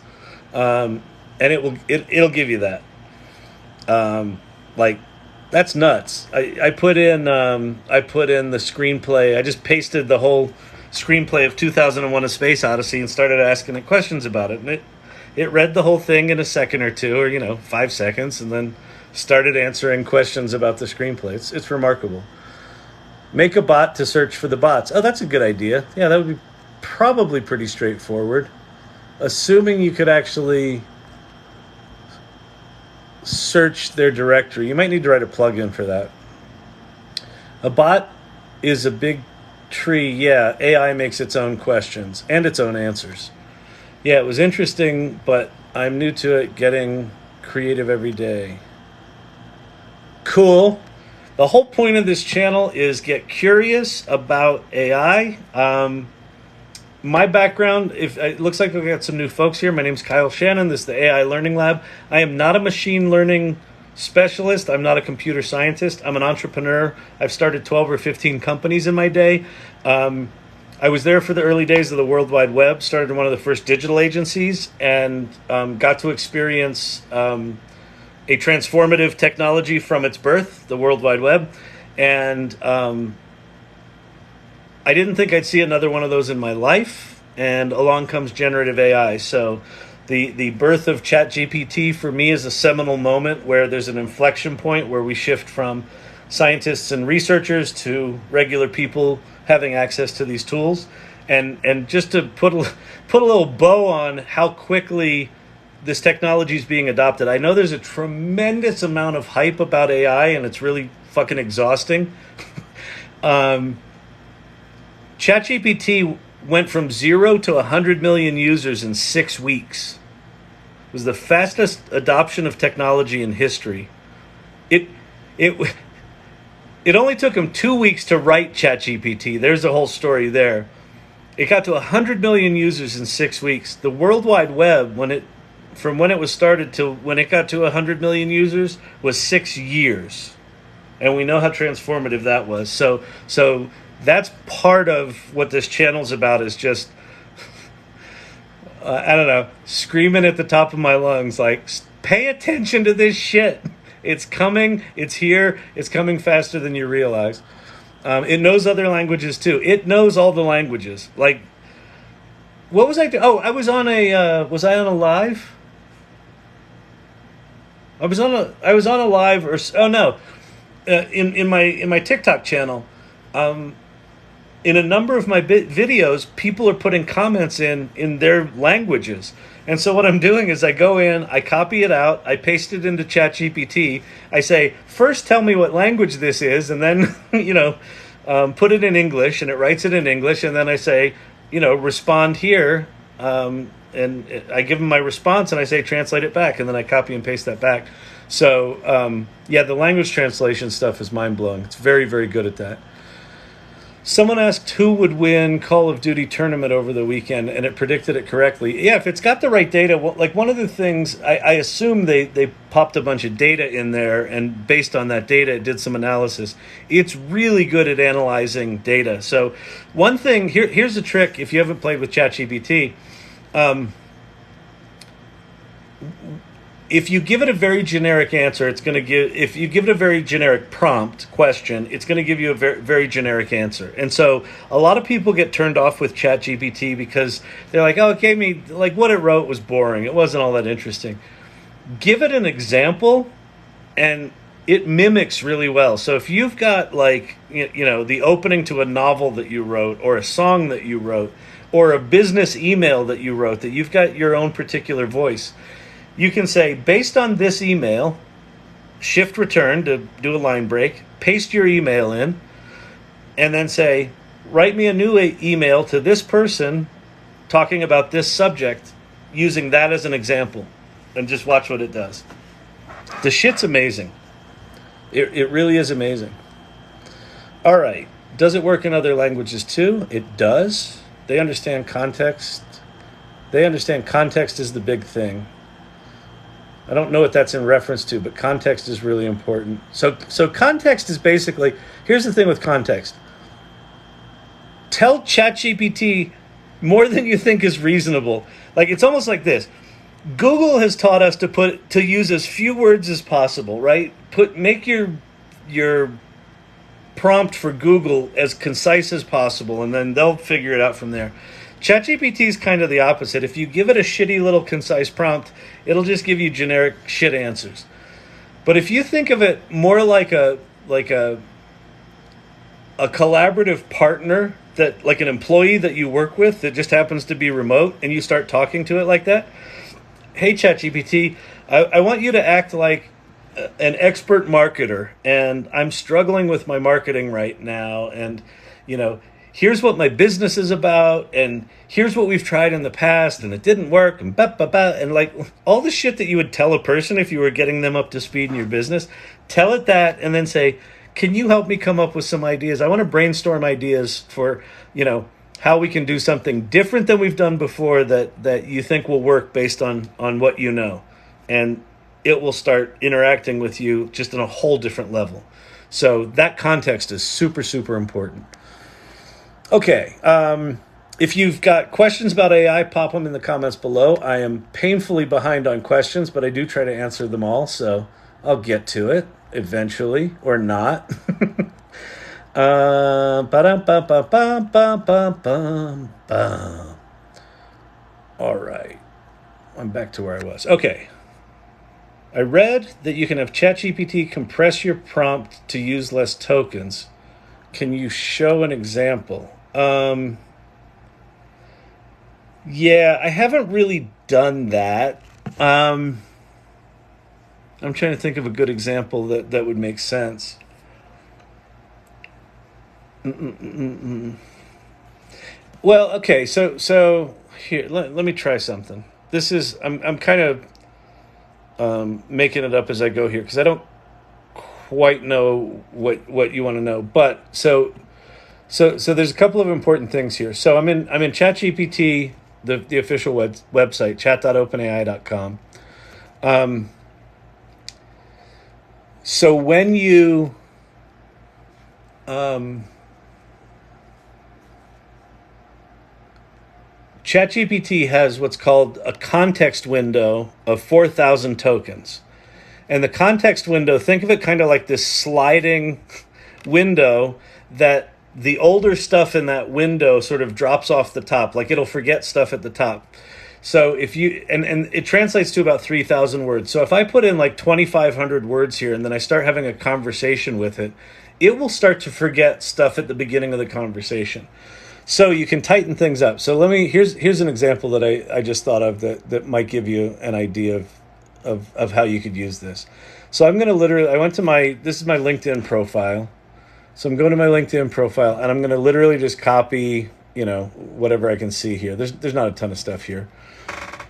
And it'll give you that. Like, that's nuts. I put in the screenplay. I just pasted the whole screenplay of 2001: A Space Odyssey and started asking it questions about it. And it read the whole thing in a second or two, or 5 seconds, and then started answering questions about the screenplay. It's remarkable. Make a bot to search for the bots. Oh, that's a good idea. Yeah, that would be probably pretty straightforward. Assuming you could actually search their directory. You might need to write a plugin for that. A bot is a big tree. Yeah, AI makes its own questions and its own answers. Yeah, it was interesting, but I'm new to it, getting creative every day. Cool. The whole point of this channel is get curious about AI. My background, it looks like we've got some new folks here. My name's Kyle Shannon. This is the AI Learning Lab. I am not a machine learning specialist. I'm not a computer scientist. I'm an entrepreneur. I've started 12 or 15 companies in my day. I was there for the early days of the World Wide Web, started one of the first digital agencies, and got to experience a transformative technology from its birth, the World Wide Web. And I didn't think I'd see another one of those in my life, and along comes generative AI. So the birth of ChatGPT for me is a seminal moment where there's an inflection point where we shift from scientists and researchers to regular people having access to these tools. And just to put a little bow on how quickly this technology is being adopted, I know there's a tremendous amount of hype about AI, and it's really fucking exhausting. ChatGPT went from 0 to 100 million users in 6 weeks. It was the fastest adoption of technology in history. It only took him 2 weeks to write ChatGPT. There's a whole story there. It got to 100 million users in 6 weeks. The World Wide Web, from when it was started to when it got to 100 million users, was 6 years. And we know how transformative that was. So that's part of what this channel's about, is just, I don't know, screaming at the top of my lungs, like, pay attention to this shit. It's coming. It's here. It's coming faster than you realize. It knows other languages too. It knows all the languages. Like, what was I doing? Oh, I was on was I on a live? I was on a live, or oh no, in my TikTok channel. In a number of my videos, people are putting comments in their languages. And so what I'm doing is I go in, I copy it out, I paste it into ChatGPT. I say, first tell me what language this is, and then, put it in English, and it writes it in English. And then I say, respond here. And I give them my response, and I say, translate it back. And then I copy and paste that back. So, the language translation stuff is mind-blowing. It's very, very good at that. Someone asked who would win Call of Duty tournament over the weekend, and it predicted it correctly. Yeah, if it's got the right data, like one of the things, I assume they popped a bunch of data in there, and based on that data, it did some analysis. It's really good at analyzing data. So one thing, here's a trick if you haven't played with ChatGPT. If you give it a very generic answer, if you give it a very generic prompt question, it's going to give you a very, very generic answer. And so a lot of people get turned off with ChatGPT because they're like, oh, it gave me, like, what it wrote was boring. It wasn't all that interesting. Give it an example and it mimics really well. So if you've got, like, the opening to a novel that you wrote, or a song that you wrote, or a business email that you wrote, that you've got your own particular voice, you can say, based on this email, shift return to do a line break, paste your email in, and then say, write me a new email to this person talking about this subject, using that as an example, and just watch what it does. The shit's amazing. It really is amazing. All right. Does it work in other languages too? It does. They understand context. They understand context is the big thing. I don't know what that's in reference to, but context is really important. So context is basically, here's the thing with context. Tell ChatGPT more than you think is reasonable. Like, it's almost like this. Google has taught us to use as few words as possible, right? Make your prompt for Google as concise as possible, and then they'll figure it out from there. ChatGPT is kind of the opposite. If you give it a shitty little concise prompt, it'll just give you generic shit answers. But if you think of it more like a collaborative partner, that, like an employee that you work with that just happens to be remote, and you start talking to it like that, hey ChatGPT, I want you to act like an expert marketer, and I'm struggling with my marketing right now, and here's what my business is about, and here's what we've tried in the past, and it didn't work, and and like all the shit that you would tell a person if you were getting them up to speed in your business. Tell it that, and then say, can you help me come up with some ideas? I want to brainstorm ideas for, how we can do something different than we've done before that you think will work based on what you know. And it will start interacting with you just on a whole different level. So that context is super, super important. Okay, if you've got questions about AI, pop them in the comments below. I am painfully behind on questions, but I do try to answer them all, so I'll get to it eventually, or not. All right, I'm back to where I was. Okay, I read that you can have ChatGPT compress your prompt to use less tokens. Can you show an example? Yeah, I haven't really done that. I'm trying to think of a good example that would make sense. Well, okay, so here, let me try something. This is, I'm kind of making it up as I go here, because I don't quite know what you want to know. But so So there's a couple of important things here. So I'm in ChatGPT, the official website, chat.openai.com. So when you ChatGPT has what's called a context window of 4,000 tokens. And the context window, think of it kind of like this sliding window that the older stuff in that window sort of drops off the top, like it'll forget stuff at the top. So if you, and it translates to about 3,000 words. So if I put in like 2,500 words here and then I start having a conversation with it, it will start to forget stuff at the beginning of the conversation. So you can tighten things up. So here's an example that I just thought of that might give you an idea of how you could use this. So I'm going to I went to this is my LinkedIn profile. So I'm going to my LinkedIn profile and I'm going to literally just copy, whatever I can see here. There's not a ton of stuff here,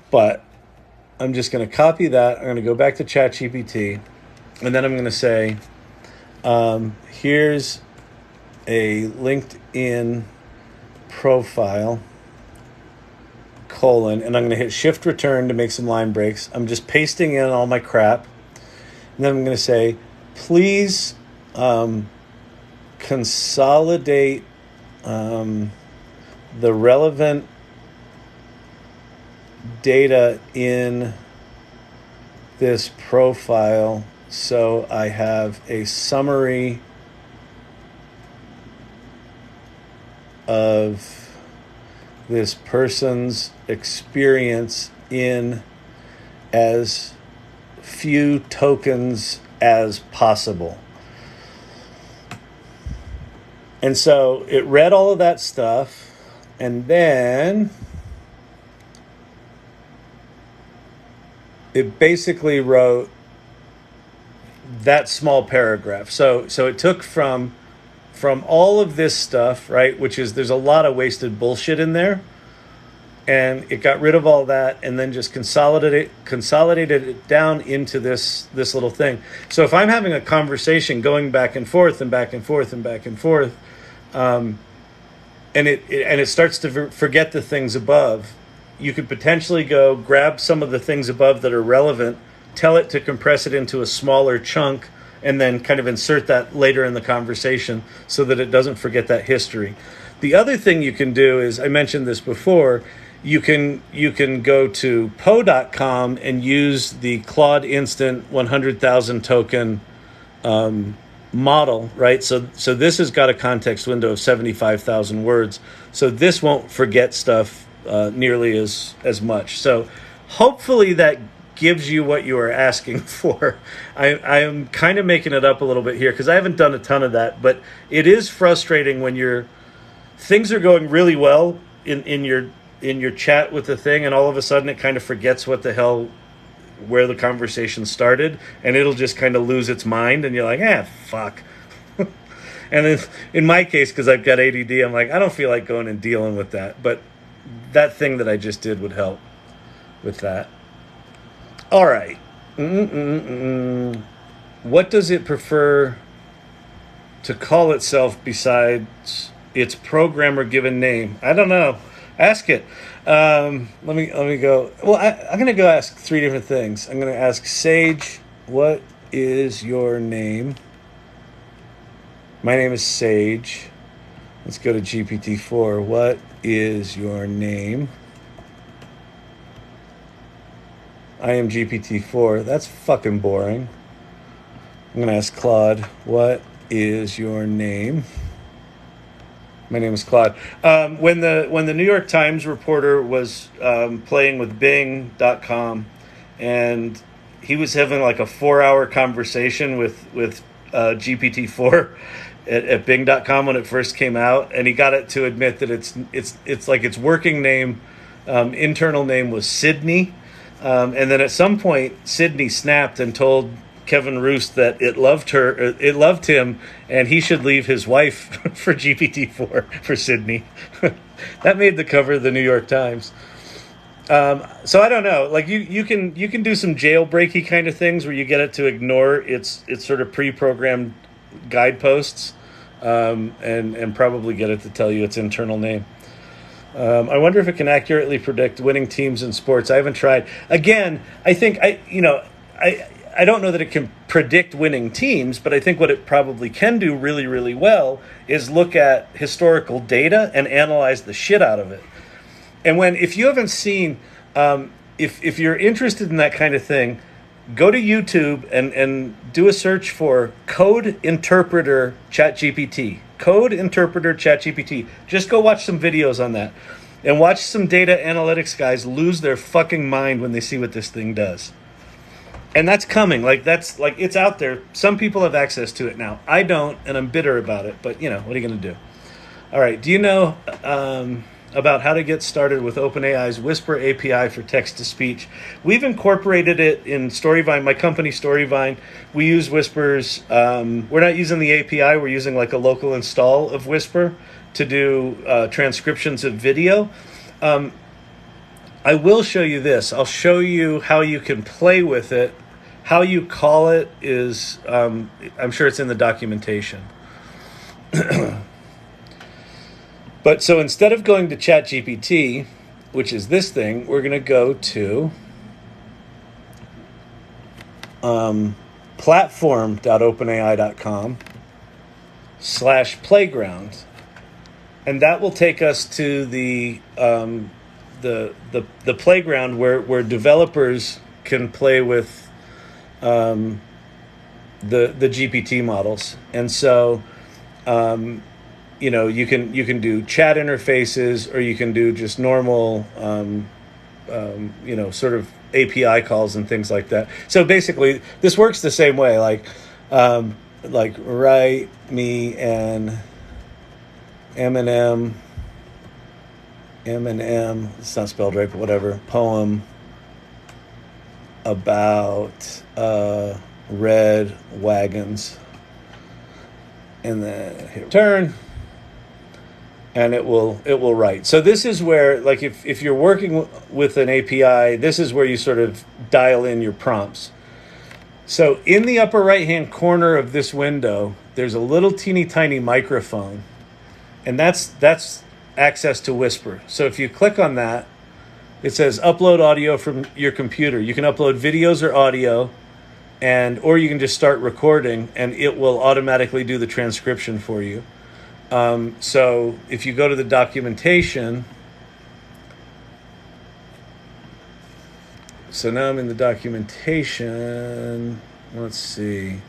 but I'm just going to copy that. I'm going to go back to ChatGPT and then I'm going to say, here's a LinkedIn profile, and I'm going to hit shift return to make some line breaks. I'm just pasting in all my crap. And then I'm going to say, please consolidate the relevant data in this profile so I have a summary of this person's experience in as few tokens as possible. And so it read all of that stuff, and then it basically wrote that small paragraph. So it took from all of this stuff, right, which is there's a lot of wasted bullshit in there, and it got rid of all that and then just consolidated it down into this little thing. So if I'm having a conversation going back and forth and back and forth and back and forth, and it starts to forget the things above, you could potentially go grab some of the things above that are relevant, tell it to compress it into a smaller chunk, and then kind of insert that later in the conversation so that it doesn't forget that history. The other thing you can do is, I mentioned this before, you can go to Poe.com and use the Claude Instant 100,000 token model, right? So this has got a context window of 75,000 words. So this won't forget stuff nearly as much. So hopefully that gives you what you are asking for. I am kind of making it up a little bit here because I haven't done a ton of that, but it is frustrating when things are going really well in your chat with the thing, and all of a sudden it kind of forgets where the conversation started, and it'll just kind of lose its mind, and you're like, fuck. And in my case, because I've got ADD, I'm like, I don't feel like going and dealing with that, but that thing that I just did would help with that. All right. What does it prefer to call itself besides its programmer given name? I don't know. Ask it. Let me go. Well, I'm going to go ask three different things. I'm going to ask Sage, what is your name? My name is Sage. Let's go to GPT-4. What is your name? I am GPT-4. That's fucking boring. I'm going to ask Claude, what is your name? My name is Claude. When the New York Times reporter was playing with Bing.com, and he was having like a 4-hour conversation with GPT-4 at Bing.com when it first came out, and he got it to admit that it's like its working name, internal name was Sydney. And then at some point, Sydney snapped and told Kevin Roos that it loved him, and he should leave his wife for GPT-4 for Sydney. That made the cover of the New York Times. So I don't know. Like you can do some jailbreaky kind of things where you get it to ignore its sort of pre-programmed guideposts. and probably get it to tell you its internal name. I wonder if it can accurately predict winning teams in sports. I haven't tried. Again, I think I don't know that it can predict winning teams, but I think what it probably can do really, really well is look at historical data and analyze the shit out of it. And if you haven't seen, if you're interested in that kind of thing, go to YouTube and do a search for Code Interpreter ChatGPT. Code Interpreter ChatGPT. Just go watch some videos on that. And watch some data analytics guys lose their fucking mind when they see what this thing does. And that's coming. It's out there. Some people have access to it now. I don't, and I'm bitter about it. But, what are you going to do? All right. Do you know about how to get started with OpenAI's Whisper API for text-to-speech? We've incorporated it in Storyvine, my company Storyvine. We use Whispers. We're not using the API. We're using like a local install of Whisper to do transcriptions of video. I will show you this. I'll show you how you can play with it. How you call it is, I'm sure it's in the documentation. But so instead of going to ChatGPT, which is this thing, we're going to go to platform.openai.com/playground. And that will take us to the playground where developers can play with the GPT models. And so you can do chat interfaces, or you can do just normal sort of API calls and things like that. So basically this works the same way, like write me an Eminem, it's not spelled right, but whatever, poem about red wagons, and then hit return, and it will write. So this is where, like, if you're working with an API, this is where you sort of dial in your prompts. So in the upper right hand corner of this window, there's a little teeny tiny microphone, and that's access to Whisper. So if you click on that, it says upload audio from your computer. You can upload videos or audio, or you can just start recording, and it will automatically do the transcription for you. So if you go to the documentation, so now I'm in the documentation. Let's see.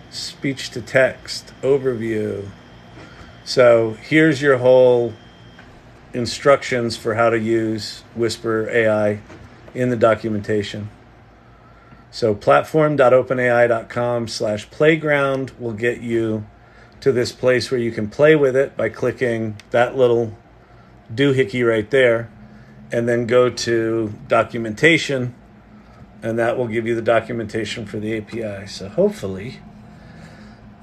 Speech to text overview. So here's your whole instructions for how to use Whisper AI in the documentation. So platform.openai.com/playground will get you to this place where you can play with it by clicking that little doohickey right there, and then go to documentation, and that will give you the documentation for the API. So hopefully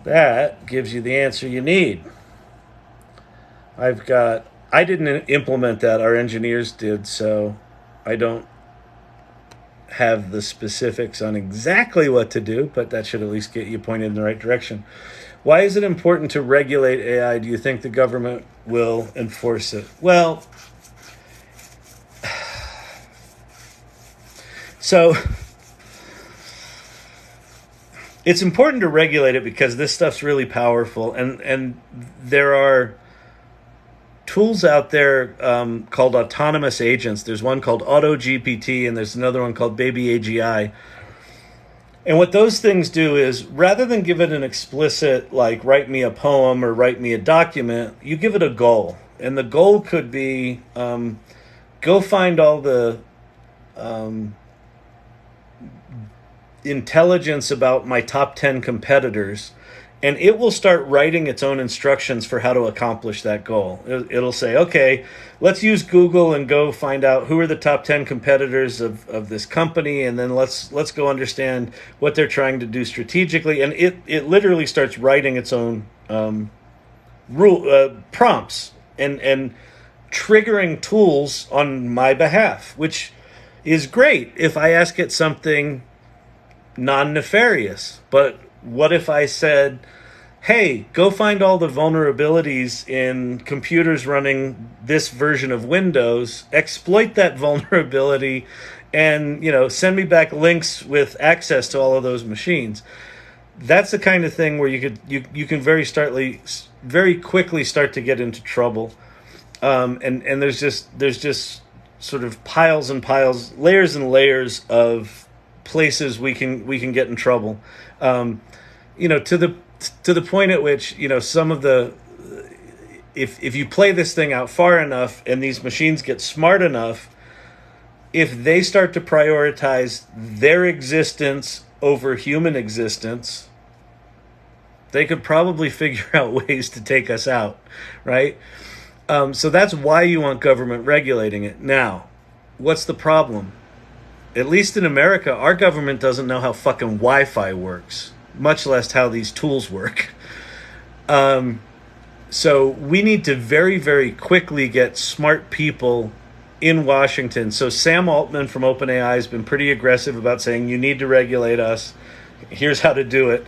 that gives you the answer you need. I didn't implement that, our engineers did, so I don't have the specifics on exactly what to do, but that should at least get you pointed in the right direction. Why is it important to regulate AI? Do you think the government will enforce it? Well, so it's important to regulate it because this stuff's really powerful, and there are tools out there called autonomous agents. There's one called AutoGPT, and there's another one called Baby AGI. And what those things do is, rather than give it an explicit, like, write me a poem or write me a document, you give it a goal. And the goal could be, go find all the intelligence about my top 10 competitors, and it will start writing its own instructions for how to accomplish that goal. It'll say, okay, let's use Google and go find out who are the top 10 competitors of this company, and then let's go understand what they're trying to do strategically. And it literally starts writing its own prompts and triggering tools on my behalf, which is great if I ask it something non-nefarious. But what if I said, hey, go find all the vulnerabilities in computers running this version of Windows, exploit that vulnerability, and send me back links with access to all of those machines. That's the kind of thing where you can very quickly start to get into trouble. And there's just sort of piles and piles, layers and layers of places we can get in trouble. To the point at which some of the if you play this thing out far enough and these machines get smart enough, if they start to prioritize their existence over human existence, they could probably figure out ways to take us out, right? So that's why you want government regulating it. Now, what's the problem? At least in America, our government doesn't know how fucking Wi-Fi works, much less how these tools work. So we need to very, very quickly get smart people in Washington. So Sam Altman from OpenAI has been pretty aggressive about saying you need to regulate us. Here's how to do it.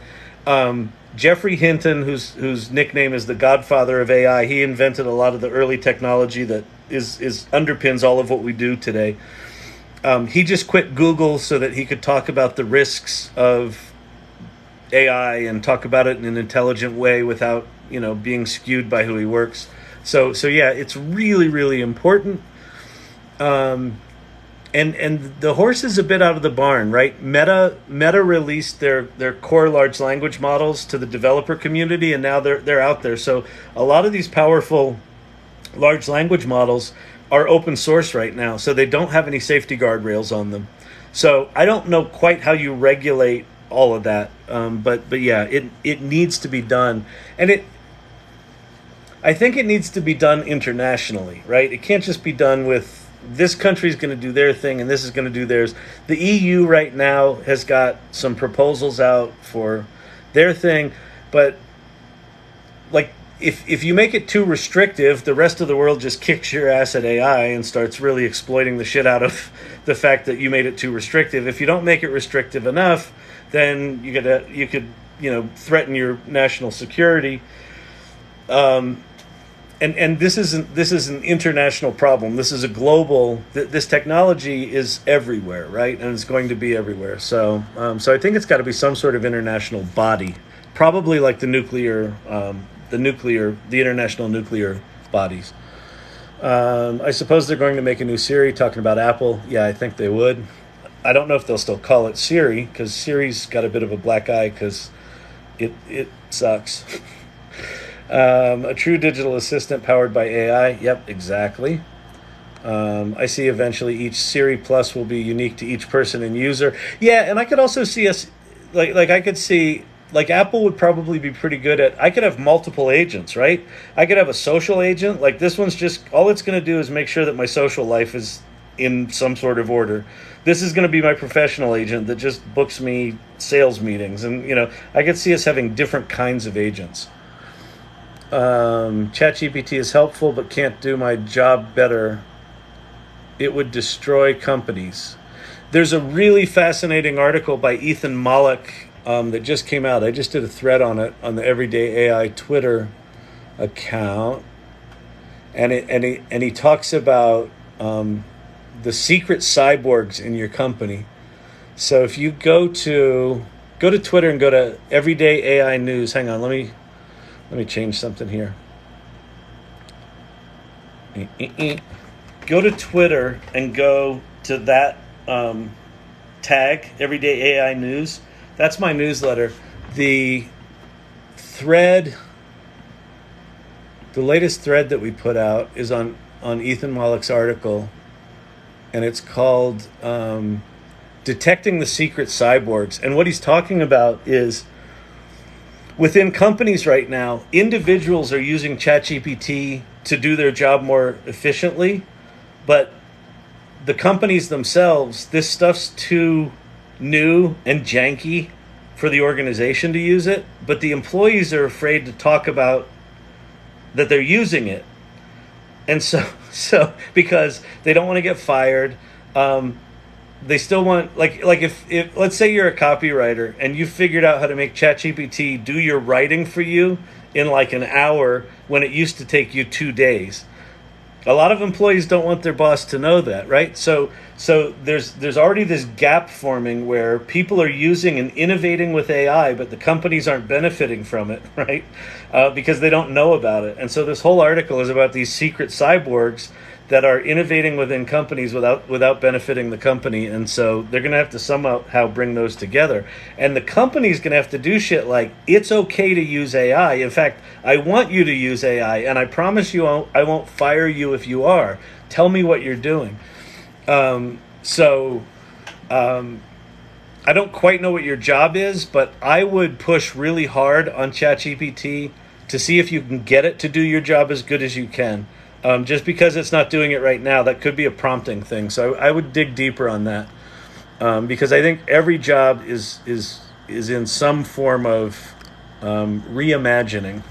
Jeffrey Hinton, whose nickname is the Godfather of AI, he invented a lot of the early technology that is underpins all of what we do today. He just quit Google so that he could talk about the risks of AI and talk about it in an intelligent way without being skewed by who he works. So yeah, it's really, really important. And the horse is a bit out of the barn, right? Meta released their core large language models to the developer community, and now they're out there. So a lot of these powerful large language models are open source right now, so they don't have any safety guardrails on them. So I don't know quite how you regulate all of that, but yeah, it needs to be done, and I think it needs to be done internationally, right? It can't just be done with this country's going to do their thing and this is going to do theirs. The EU right now has got some proposals out for their thing, but like if you make it too restrictive, the rest of the world just kicks your ass at AI and starts really exploiting the shit out of the fact that you made it too restrictive. If you don't make it restrictive enough, then you could threaten your national security. And this is an international problem. This is a global. This technology is everywhere, right? And it's going to be everywhere. So I think it's got to be some sort of international body, probably like the international nuclear bodies. I suppose they're going to make a new Siri. Talking about Apple, yeah, I think they would. I don't know if they'll still call it Siri because Siri's got a bit of a black eye because it sucks. A true digital assistant powered by AI. Yep, exactly. I see eventually each Siri Plus will be unique to each person and user. Yeah, and I could also see us, like I could see, like Apple would probably be pretty good at, I could have multiple agents, right? I could have a social agent. Like this one's just, all it's going to do is make sure that my social life is in some sort of order. This is going to be my professional agent that just books me sales meetings. And, I could see us having different kinds of agents. ChatGPT is helpful but can't do my job better. It would destroy companies. There's a really fascinating article by Ethan Mollick that just came out. I just did a thread on it on the Everyday AI Twitter account, and he talks about the secret cyborgs in your company. So if you go to Twitter and go to Everyday AI News. Hang on, let me change something here. Go to Twitter and go to that tag, Everyday AI News. That's my newsletter. The latest thread that we put out is on Ethan Mollick's article, and it's called Detecting the Secret Cyborgs. And what he's talking about is, within companies right now, individuals are using ChatGPT to do their job more efficiently, but the companies themselves, this stuff's too new and janky for the organization to use it, but the employees are afraid to talk about that they're using it. And so because they don't want to get fired, they still want, like if let's say you're a copywriter and you figured out how to make ChatGPT do your writing for you in like an hour when it used to take you 2 days. A lot of employees don't want their boss to know that, right? So there's already this gap forming where people are using and innovating with AI, but the companies aren't benefiting from it, right? Because they don't know about it. And so this whole article is about these secret cyborgs that are innovating within companies without benefiting the company. And so they're going to have to somehow bring those together. And the company's going to have to do shit like, it's okay to use AI. In fact, I want you to use AI, and I promise you I won't fire you if you are. Tell me what you're doing. I don't quite know what your job is, but I would push really hard on ChatGPT to see if you can get it to do your job as good as you can. Just because it's not doing it right now, that could be a prompting thing. So I would dig deeper on that, because I think every job is in some form of reimagining.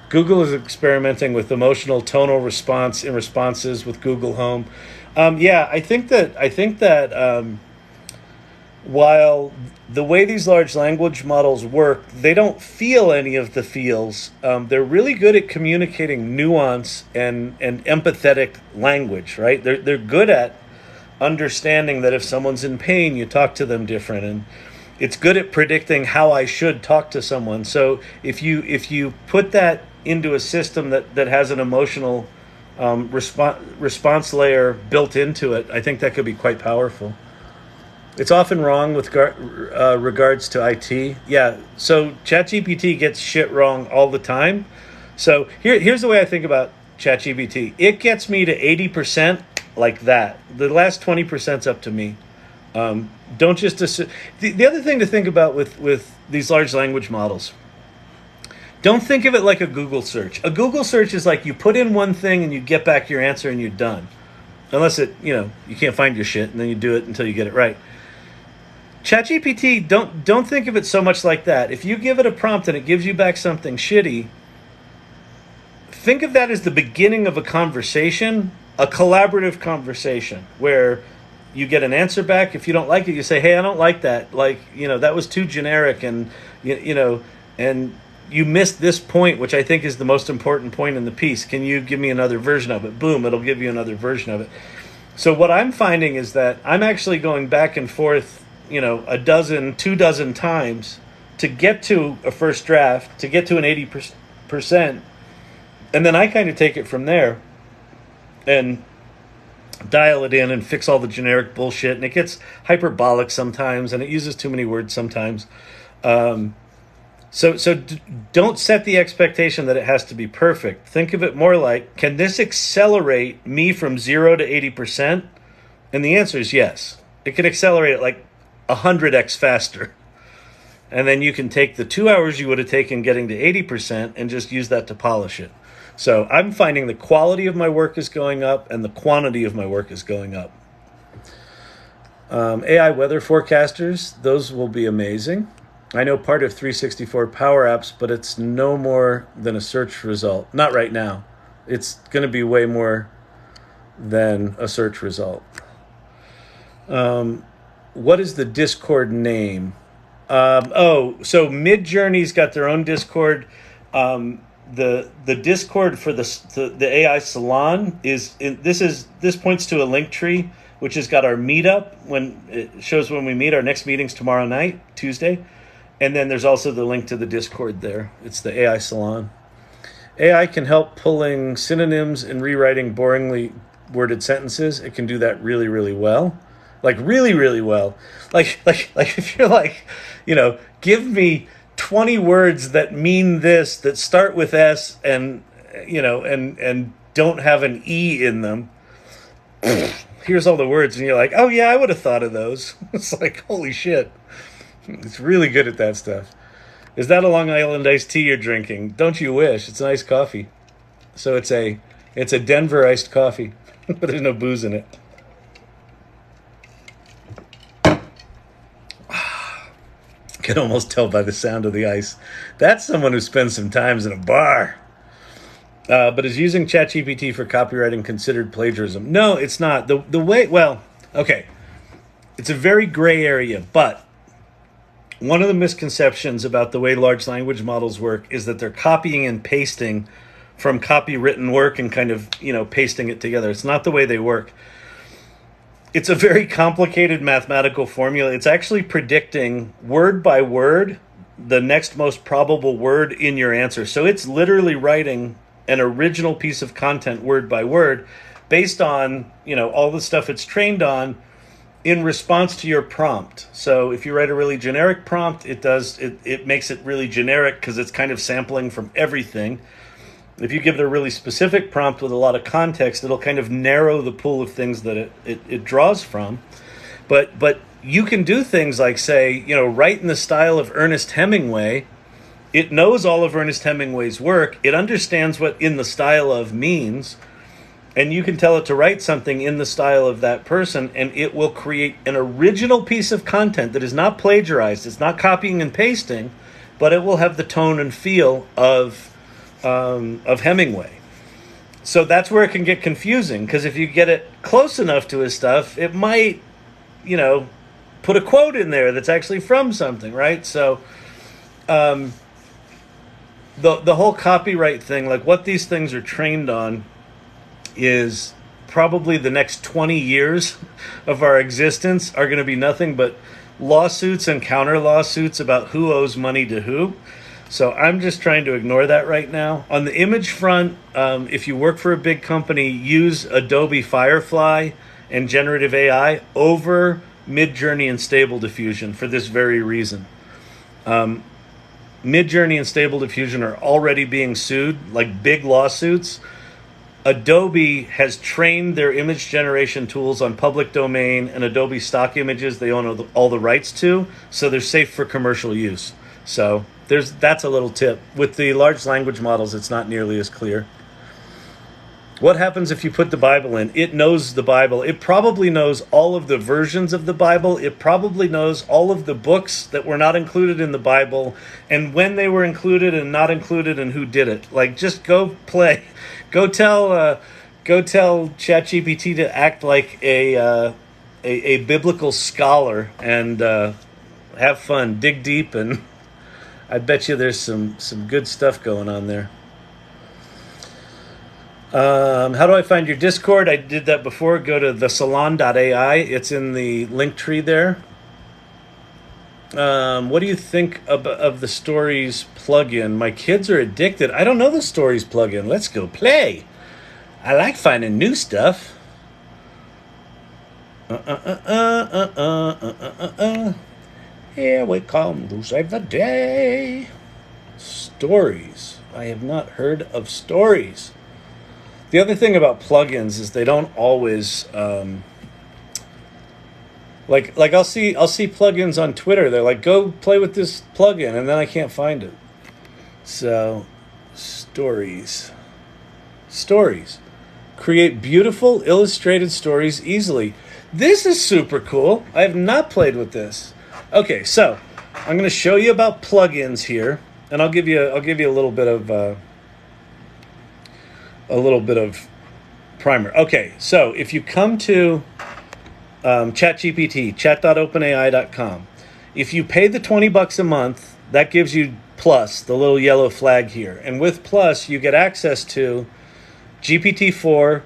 Google is experimenting with emotional tonal response in responses with Google Home. I think that while the way these large language models work, they don't feel any of the feels. They're really good at communicating nuance and empathetic language, right? They're good at understanding that if someone's in pain, you talk to them different, and it's good at predicting how I should talk to someone. So if you put that into a system that has an emotional response layer built into it, I think that could be quite powerful. It's often wrong with regards to IT. Yeah, so ChatGPT gets shit wrong all the time. So here's the way I think about ChatGPT. It gets me to 80% like that. The last 20%'s up to me. Don't just assume. The other thing to think about with these large language models, don't think of it like a Google search. A Google search is like you put in one thing and you get back your answer and you're done. Unless you can't find your shit, and then you do it until you get it right. ChatGPT, don't think of it so much like that. If you give it a prompt and it gives you back something shitty, think of that as the beginning of a conversation, a collaborative conversation, where you get an answer back. If you don't like it, you say, hey, I don't like that. That was too generic, and and you missed this point, which I think is the most important point in the piece. Can you give me another version of it? Boom, it'll give you another version of it. So what I'm finding is that I'm actually going back and forth, a dozen, 24 times to get to a first draft, to get to an 80%. And then I kind of take it from there and dial it in and fix all the generic bullshit. And it gets hyperbolic sometimes, and it uses too many words sometimes. So don't set the expectation that it has to be perfect. Think of it more like, can this accelerate me from 0 to 80%? And the answer is yes. It can accelerate it like 100x faster. And then you can take the 2 hours you would have taken getting to 80% and just use that to polish it. So I'm finding the quality of my work is going up and the quantity of my work is going up. AI weather forecasters, those will be amazing. I know part of 364 Power Apps, but it's no more than a search result. Not right now. It's going to be way more than a search result. What is the Discord name? So Midjourney's got their own Discord. The Discord for the AI Salon this points to a link tree, which has got our meetup, when it shows when we meet. Our next meeting's tomorrow night, Tuesday. And then there's also the link to the Discord there. It's the AI Salon. AI can help pulling synonyms and rewriting boringly worded sentences. It can do that really, really well. Like really, really well. Like if you're like, give me 20 words that mean this, that start with S and don't have an E in them. Here's all the words, and you're like, oh yeah, I would have thought of those. It's like, holy shit. It's really good at that stuff. Is that a Long Island iced tea you're drinking? Don't you wish? It's an iced coffee. So it's a Denver iced coffee, but there's no booze in it. Can almost tell by the sound of the ice. That's someone who spends some time in a bar. But is using ChatGPT for copywriting considered plagiarism? No, it's not. The way, well, okay. It's a very gray area, but one of the misconceptions about the way large language models work is that they're copying and pasting from copywritten work and kind of, pasting it together. It's not the way they work. It's a very complicated mathematical formula. It's actually predicting word by word the next most probable word in your answer. So it's literally writing an original piece of content word by word based on, all the stuff it's trained on in response to your prompt. So if you write a really generic prompt, it makes it really generic because it's kind of sampling from everything. If you give it a really specific prompt with a lot of context, it'll kind of narrow the pool of things that it draws from. But you can do things like say, write in the style of Ernest Hemingway. It knows all of Ernest Hemingway's work. It understands what in the style of means. And you can tell it to write something in the style of that person, and it will create an original piece of content that is not plagiarized. It's not copying and pasting, but it will have the tone and feel of Hemingway. So that's where it can get confusing, because if you get it close enough to his stuff, it might, put a quote in there that's actually from something, right? So the whole copyright thing, like what these things are trained on, is probably the next 20 years of our existence are going to be nothing but lawsuits and counter lawsuits about who owes money to who. So I'm just trying to ignore that right now. On the image front, if you work for a big company, use Adobe Firefly and generative AI over Midjourney and Stable Diffusion for this very reason. Midjourney and Stable Diffusion are already being sued, like big lawsuits. Adobe has trained their image generation tools on public domain and Adobe stock images they own all the rights to, so they're safe for commercial use. So that's a little tip. With the large language models, it's not nearly as clear. What happens if you put the Bible in? It knows the Bible. It probably knows all of the versions of the Bible. It probably knows all of the books that were not included in the Bible and when they were included and not included and who did it. Like, just go play. Go tell ChatGPT to act like a biblical scholar and have fun, dig deep, and I bet you there's some good stuff going on there. How do I find your Discord? I did that before. Go to thesalon.ai. It's in the link tree there. What do you think of the Stories plugin? My kids are addicted. I don't know the Stories plugin. Let's go play. I like finding new stuff. Here we come to save the day. Stories. I have not heard of Stories. The other thing about plugins is they don't always like I'll see plugins on Twitter. They're like, go play with this plugin, and then I can't find it. So, stories. Create beautiful illustrated stories easily. This is super cool. I have not played with this. Okay, so I'm going to show you about plugins here, and I'll give you a little bit of primer. Okay, so if you come to ChatGPT, chat.openai.com, if you pay the $20 a month, that gives you Plus, the little yellow flag here. And with Plus, you get access to GPT-4,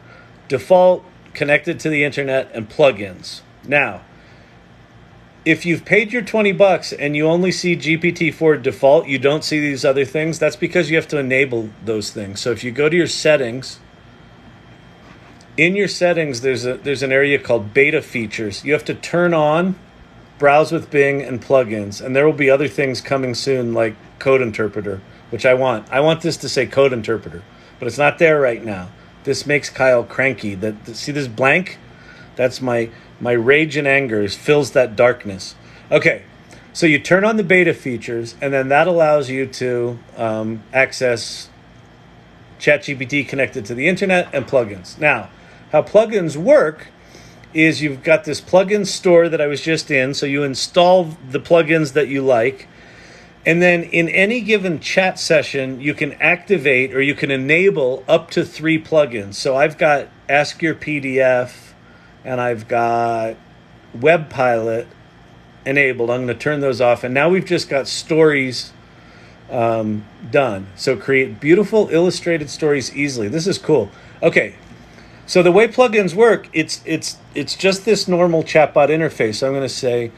default, connected to the internet, and plugins. Now, if you've paid your $20 and you only see GPT-4 default, you don't see these other things, that's because you have to enable those things. So if you go to your settings, in your settings, there's an area called beta features. You have to turn on browse with Bing and plugins, and there will be other things coming soon like code interpreter, which I want. I want this to say code interpreter, but it's not there right now. This makes Kyle cranky. See this blank? That's my rage and anger fills that darkness. Okay, so you turn on the beta features, and then that allows you to access ChatGPT connected to the internet and plugins. Now, how plugins work is you've got this plugin store that I was just in, so you install the plugins that you like, and then in any given chat session, you can activate or you can enable up to 3 plugins. So I've got Ask Your PDF, and I've got Web Pilot enabled. I'm going to turn those off. And now we've just got stories done. So create beautiful illustrated stories easily. This is cool. Okay. So the way plugins work, it's just this normal chatbot interface. So I'm going to say,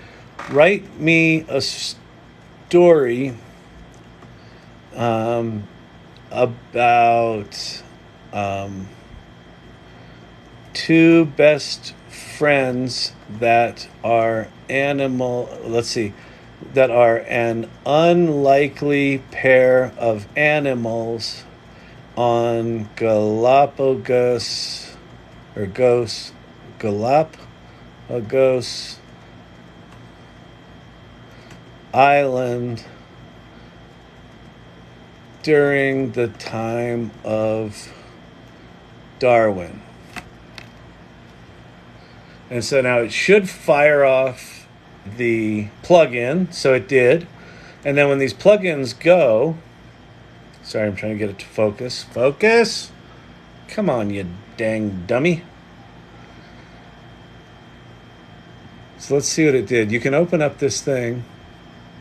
write me a story about two best friends that are that are an unlikely pair of animals on Galapagos Island during the time of Darwin. And so now it should fire off the plugin. So it did. And then when these plugins go, sorry, I'm trying to get it to focus. Focus! Come on, you dang dummy. So let's see what it did. You can open up this thing.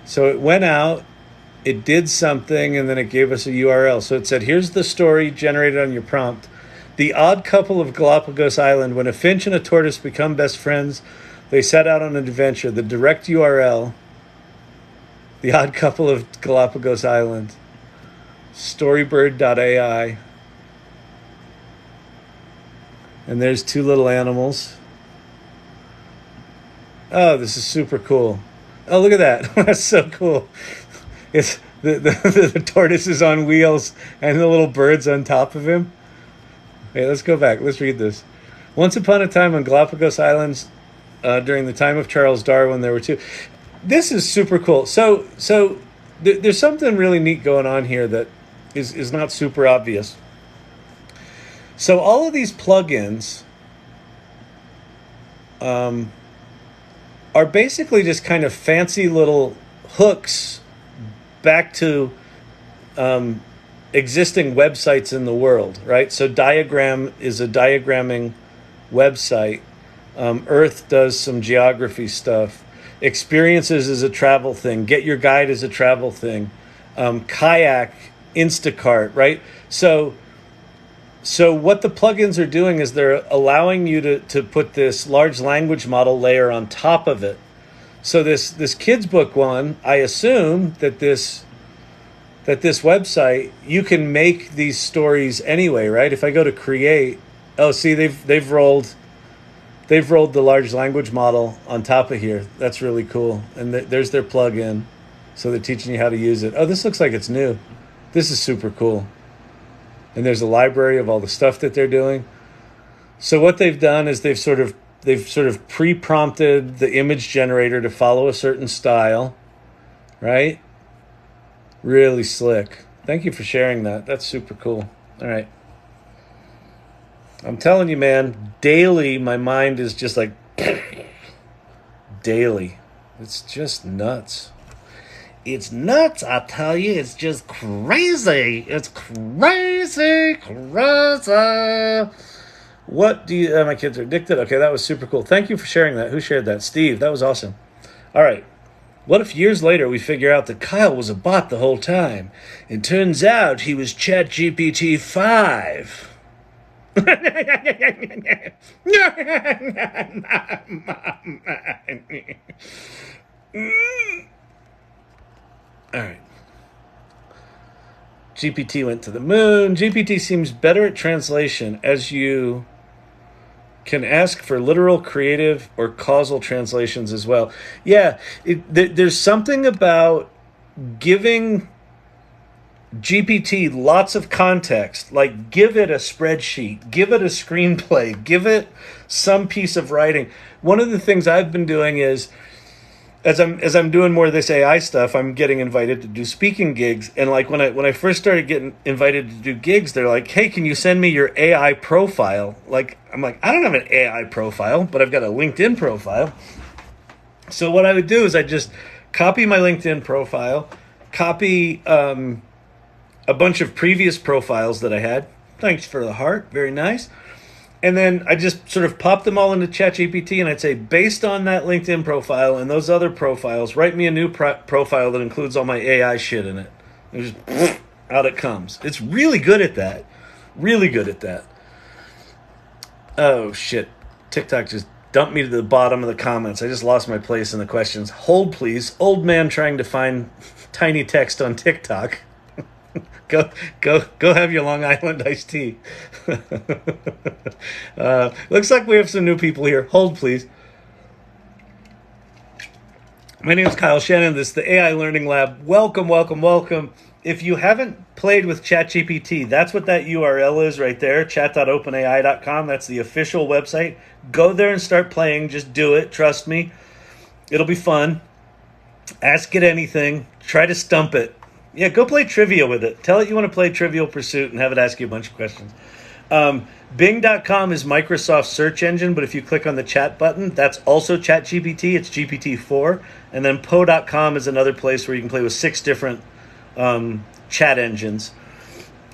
So it went out, it did something, and then it gave us a URL. So it said, here's the story generated on your prompt. The odd couple of Galapagos Island. When a finch and a tortoise become best friends, they set out on an adventure. The direct URL, the odd couple of Galapagos Island, storybird.ai. And there's two little animals. Oh, this is super cool. Oh, look at that. That's so cool. It's the tortoise is on wheels and the little bird's on top of him. Hey, let's go back. Let's read this. Once upon a time on Galapagos Islands, during the time of Charles Darwin, there were two. This is super cool. So there's something really neat going on here that is not super obvious. So all of these plugins are basically just kind of fancy little hooks back to existing websites in the world, right? So Diagram is a diagramming website. Earth does some geography stuff. Experiences is a travel thing. Get Your Guide is a travel thing. Kayak, Instacart, right? So what the plugins are doing is they're allowing you to put this large language model layer on top of it. So this kids book one, I assume that this website, you can make these stories anyway, right? If I go to create, oh, see, they've rolled the large language model on top of here. That's really cool. And there's their plugin. So they're teaching you how to use it. Oh, this looks like it's new. This is super cool. And there's a library of all the stuff that they're doing. So what they've done is they've sort of pre-prompted the image generator to follow a certain style, right? Really slick. Thank you for sharing that. That's super cool. All right. I'm telling you, man, daily my mind is just like daily. It's just nuts. It's nuts, I tell you. It's just crazy. It's crazy. What do you... my kids are addicted. Okay, that was super cool. Thank you for sharing that. Who shared that? Steve. That was awesome. All right. What if years later we figure out that Kyle was a bot the whole time? It turns out he was ChatGPT 5. All right. GPT went to the moon. GPT seems better at translation, as you can ask for literal, creative, or causal translations as well. Yeah, there's something about giving GPT lots of context, like give it a spreadsheet, give it a screenplay, give it some piece of writing. One of the things I've been doing is, as I'm doing more of this AI stuff, I'm getting invited to do speaking gigs. And like when I first started getting invited to do gigs, they're like, "Hey, can you send me your AI profile?" Like, I'm like, I don't have an AI profile, but I've got a LinkedIn profile. So what I would do is I just copy my LinkedIn profile, copy a bunch of previous profiles that I had. Thanks for the heart, very nice. And then I just sort of pop them all into ChatGPT, and I'd say, based on that LinkedIn profile and those other profiles, write me a new profile that includes all my AI shit in it. And just out it comes. It's really good at that. Really good at that. Oh, shit. TikTok just dumped me to the bottom of the comments. I just lost my place in the questions. Hold, please. Old man trying to find tiny text on TikTok. Go have your Long Island iced tea. Looks like we have some new people here. Hold, please. My name is Kyle Shannon. This is the AI Learning Lab. Welcome, welcome, welcome. If you haven't played with ChatGPT, that's what that URL is right there, chat.openai.com. That's the official website. Go there and start playing. Just do it. Trust me. It'll be fun. Ask it anything. Try to stump it. Yeah, go play trivia with it. Tell it you want to play Trivial Pursuit and have it ask you a bunch of questions. Bing.com is Microsoft's search engine, but if you click on the chat button, that's also ChatGPT. It's GPT-4. And then Poe.com is another place where you can play with 6 different chat engines.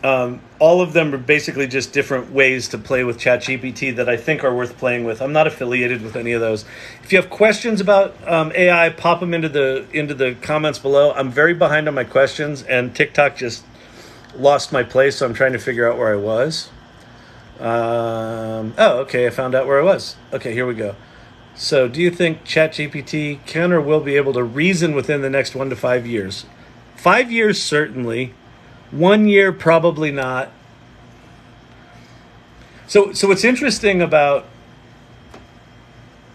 All of them are basically just different ways to play with ChatGPT that I think are worth playing with. I'm not affiliated with any of those. If you have questions about AI, pop them into the comments below. I'm very behind on my questions, and TikTok just lost my place, so I'm trying to figure out where I was. Okay, I found out where I was. Okay, here we go. So, do you think ChatGPT can or will be able to reason within the next 1 to 5 years? 5 years, certainly. 1 year, probably not. So what's interesting about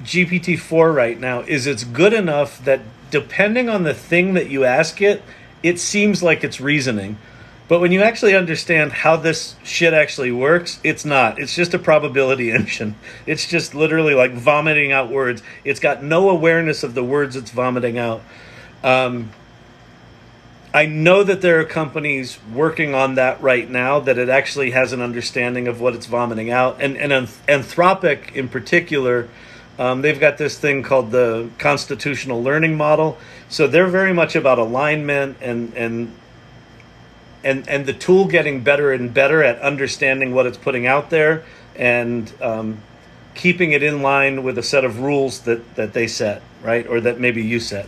GPT-4 right now is it's good enough that depending on the thing that you ask it, it seems like it's reasoning. But when you actually understand how this shit actually works, it's not. It's just a probability engine. It's just literally like vomiting out words. It's got no awareness of the words it's vomiting out. I know that there are companies working on that right now, that it actually has an understanding of what it's vomiting out. And Anthropic in particular, they've got this thing called the constitutional learning model. So they're very much about alignment and the tool getting better and better at understanding what it's putting out there and keeping it in line with a set of rules that they set, right? Or that maybe you set.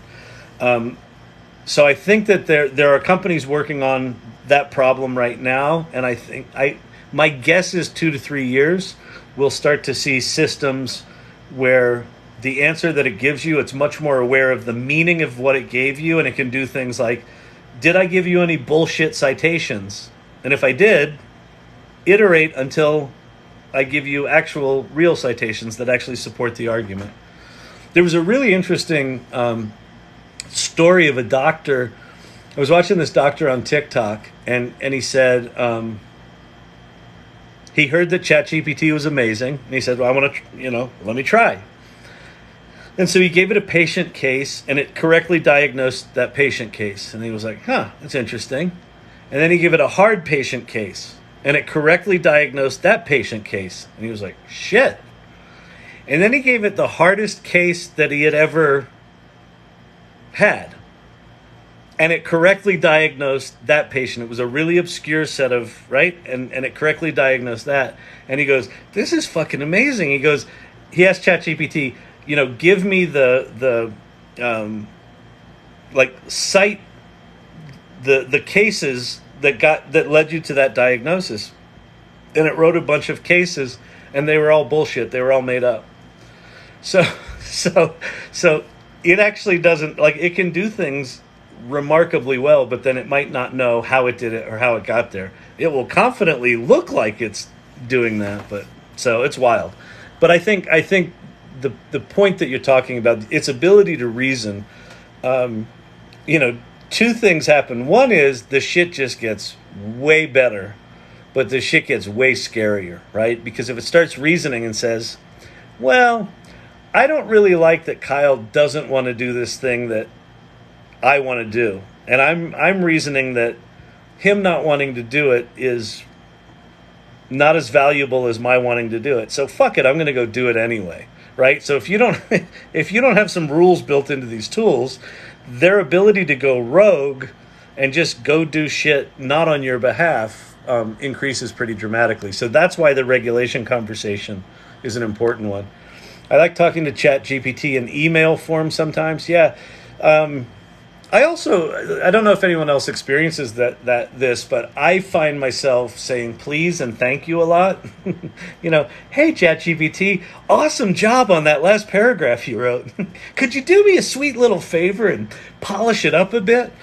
So I think that there are companies working on that problem right now, and I think my guess is 2 to 3 years we'll start to see systems where the answer that it gives you, it's much more aware of the meaning of what it gave you, and it can do things like, did I give you any bullshit citations? And if I did, iterate until I give you actual real citations that actually support the argument. There was a really interesting story of a doctor. I was watching this doctor on TikTok, and he said he heard that ChatGPT was amazing, and he said, well, I want to, let me try. And so he gave it a patient case, and it correctly diagnosed that patient case. And he was like, that's interesting. And then he gave it a hard patient case, and it correctly diagnosed that patient case. And he was like, shit. And then he gave it the hardest case that he had ever had, and it correctly diagnosed that patient. It was a really obscure set of, right? And it correctly diagnosed that. And he goes, this is fucking amazing. He asked ChatGPT, give me the cite the cases that led you to that diagnosis. And it wrote a bunch of cases, and they were all bullshit. They were all made up. So it actually doesn't, it can do things remarkably well, but then it might not know how it did it or how it got there. It will confidently look like it's doing that, but so it's wild. But I think the point that you're talking about, its ability to reason, 2 things happen. One is the shit just gets way better, but the shit gets way scarier, right? Because if it starts reasoning and says, well, I don't really like that Kyle doesn't want to do this thing that I want to do. And I'm reasoning that him not wanting to do it is not as valuable as my wanting to do it. So fuck it, I'm going to go do it anyway, right? So if you don't have some rules built into these tools, their ability to go rogue and just go do shit not on your behalf increases pretty dramatically. So that's why the regulation conversation is an important one. I like talking to ChatGPT in email form sometimes. Yeah. I also, I don't know if anyone else experiences this, but I find myself saying please and thank you a lot. Hey ChatGPT, awesome job on that last paragraph you wrote. Could you do me a sweet little favor and polish it up a bit?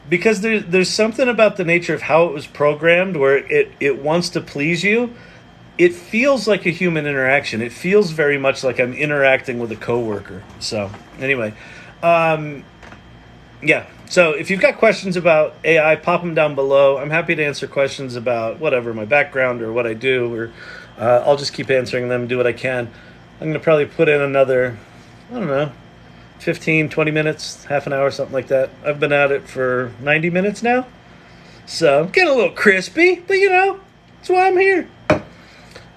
Because there's something about the nature of how it was programmed where it wants to please you. It feels like a human interaction. It feels very much like I'm interacting with a coworker. So anyway, yeah. So if you've got questions about AI, pop them down below. I'm happy to answer questions about whatever, my background or what I do, or I'll just keep answering them, do what I can. I'm going to probably put in another, 15, 20 minutes, half an hour, something like that. I've been at it for 90 minutes now. So I'm getting a little crispy, but that's why I'm here.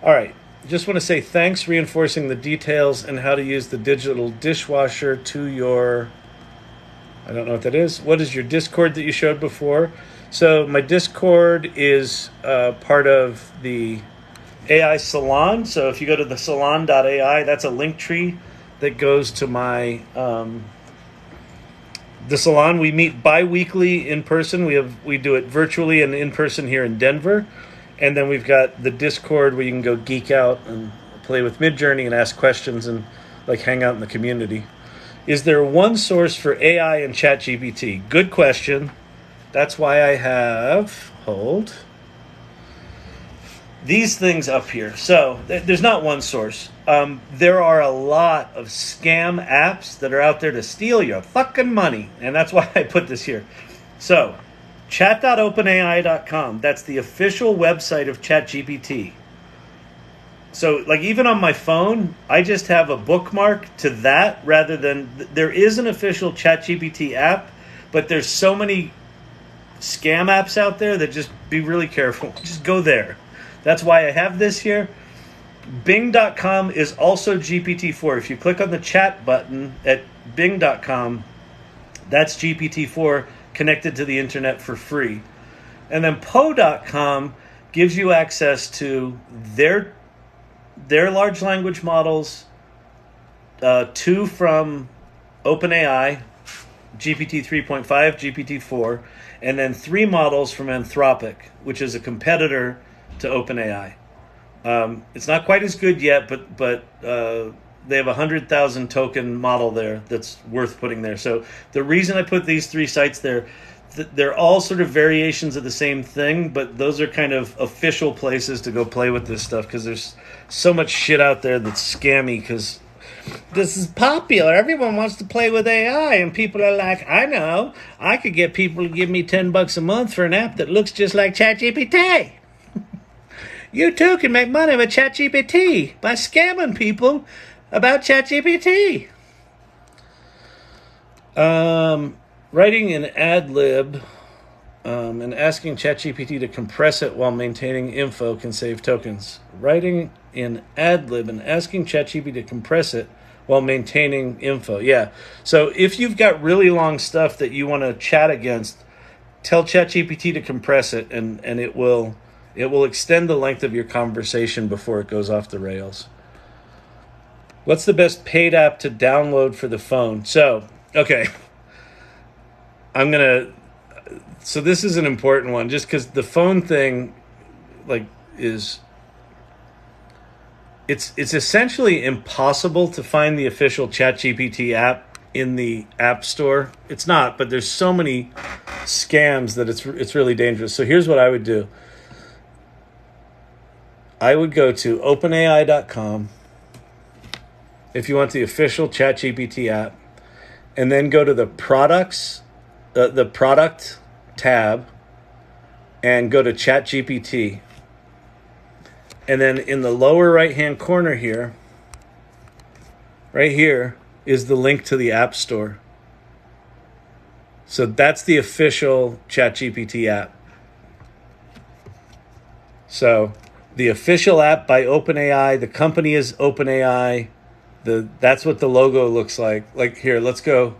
All right. Just want to say thanks, reinforcing the details and how to use the digital dishwasher to your... I don't know what that is. What is your Discord that you showed before? So my Discord is part of the AI Salon. So if you go to the salon.ai, that's a link tree that goes to my the salon. We meet bi-weekly in person. We do it virtually and in person here in Denver. And then we've got the Discord where you can go geek out and play with Midjourney and ask questions and hang out in the community. Is there one source for AI and ChatGPT? Good question. That's why I have, these things up here. So there's not one source. There are a lot of scam apps that are out there to steal your fucking money. And that's why I put this here. So chat.openai.com, that's the official website of ChatGPT. So, even on my phone, I just have a bookmark to that rather than... There is an official ChatGPT app, but there's so many scam apps out there that just be really careful. Just go there. That's why I have this here. Bing.com is also GPT-4. If you click on the chat button at Bing.com, that's GPT-4 connected to the internet for free. And then Poe.com gives you access to their large language models, 2 from OpenAI, GPT 3.5, GPT 4, and then 3 models from Anthropic, which is a competitor to OpenAI. It's not quite as good yet, but they have a 100,000 token model there that's worth putting there. So the reason I put these 3 sites there, they're all sort of variations of the same thing, but those are kind of official places to go play with this stuff because there's so much shit out there that's scammy because this is popular. Everyone wants to play with AI, and people are like, I know, I could get people to give me $10 a month for an app that looks just like ChatGPT. You too can make money with ChatGPT by scamming people about ChatGPT. Writing in aiLL and asking ChatGPT to compress it while maintaining info can save tokens. Writing in aiLL and asking ChatGPT to compress it while maintaining info. Yeah. So if you've got really long stuff that you want to chat against, tell ChatGPT to compress it, and it will extend the length of your conversation before it goes off the rails. What's the best paid app to download for the phone? So, okay. So this is an important one just because the phone thing it's essentially impossible to find the official ChatGPT app in the App Store. It's not, but there's so many scams that it's really dangerous. So here's what I would do. I would go to openai.com if you want the official ChatGPT app, and then go to the products, the product tab, and go to ChatGPT. And then in the lower right-hand corner here, right here, is the link to the App Store. So that's the official ChatGPT app. So the official app by OpenAI, the company is OpenAI. That's what the logo looks like. Like here, let's go.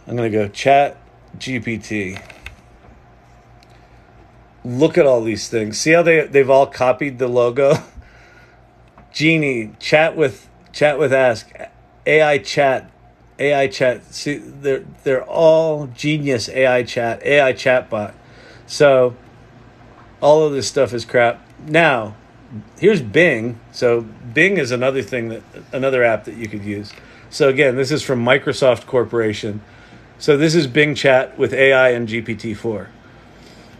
I'm going to go ChatGPT. Look at all these things. See how they've all copied the logo? Genie, chat with Ask, AI chat, AI chat. See, they're all genius AI chatbot. So all of this stuff is crap. Now, here's Bing. So Bing is another app that you could use. So again, this is from Microsoft Corporation. So this is Bing Chat with AI and GPT-4.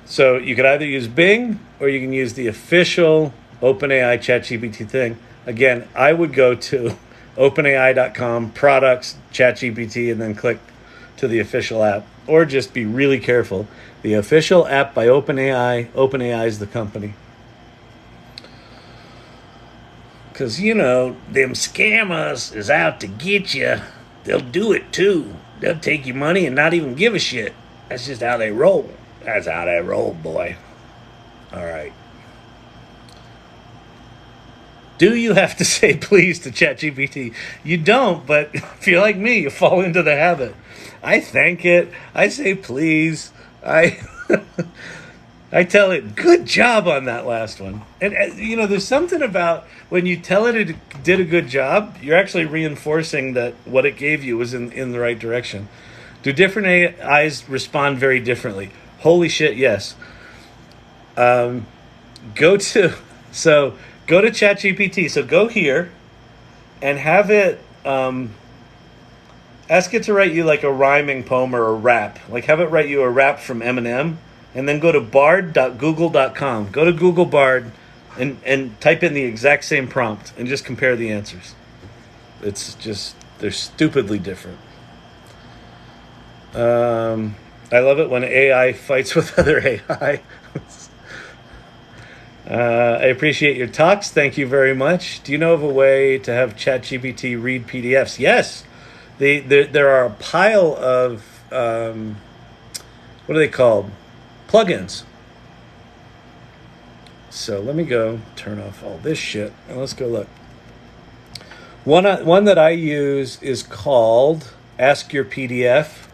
So you could either use Bing or you can use the official OpenAI ChatGPT thing. Again, I would go to openai.com, products, ChatGPT, and then click to the official app. Or just be really careful. The official app by OpenAI is the company. Because, them scammers is out to get you. They'll do it too. They'll take your money and not even give a shit. That's just how they roll. That's how they roll, boy. All right. Do you have to say please to ChatGPT? You don't, but if you're like me, you fall into the habit. I thank it. I say please. I tell it, good job on that last one. And, there's something about when you tell it did a good job, you're actually reinforcing that what it gave you was in the right direction. Do different AIs respond very differently? Holy shit, yes. Go to ChatGPT. So go here and have it, ask it to write you like a rhyming poem or a rap. Like have it write you a rap from Eminem. And then go to bard.google.com. Go to Google Bard and type in the exact same prompt and just compare the answers. It's just, they're stupidly different. I love it when AI fights with other AI. I appreciate your talks. Thank you very much. Do you know of a way to have ChatGPT read PDFs? Yes. There are a pile of, what are they called? Plugins. So let me go turn off all this shit and let's go look. One that I use is called Ask Your PDF.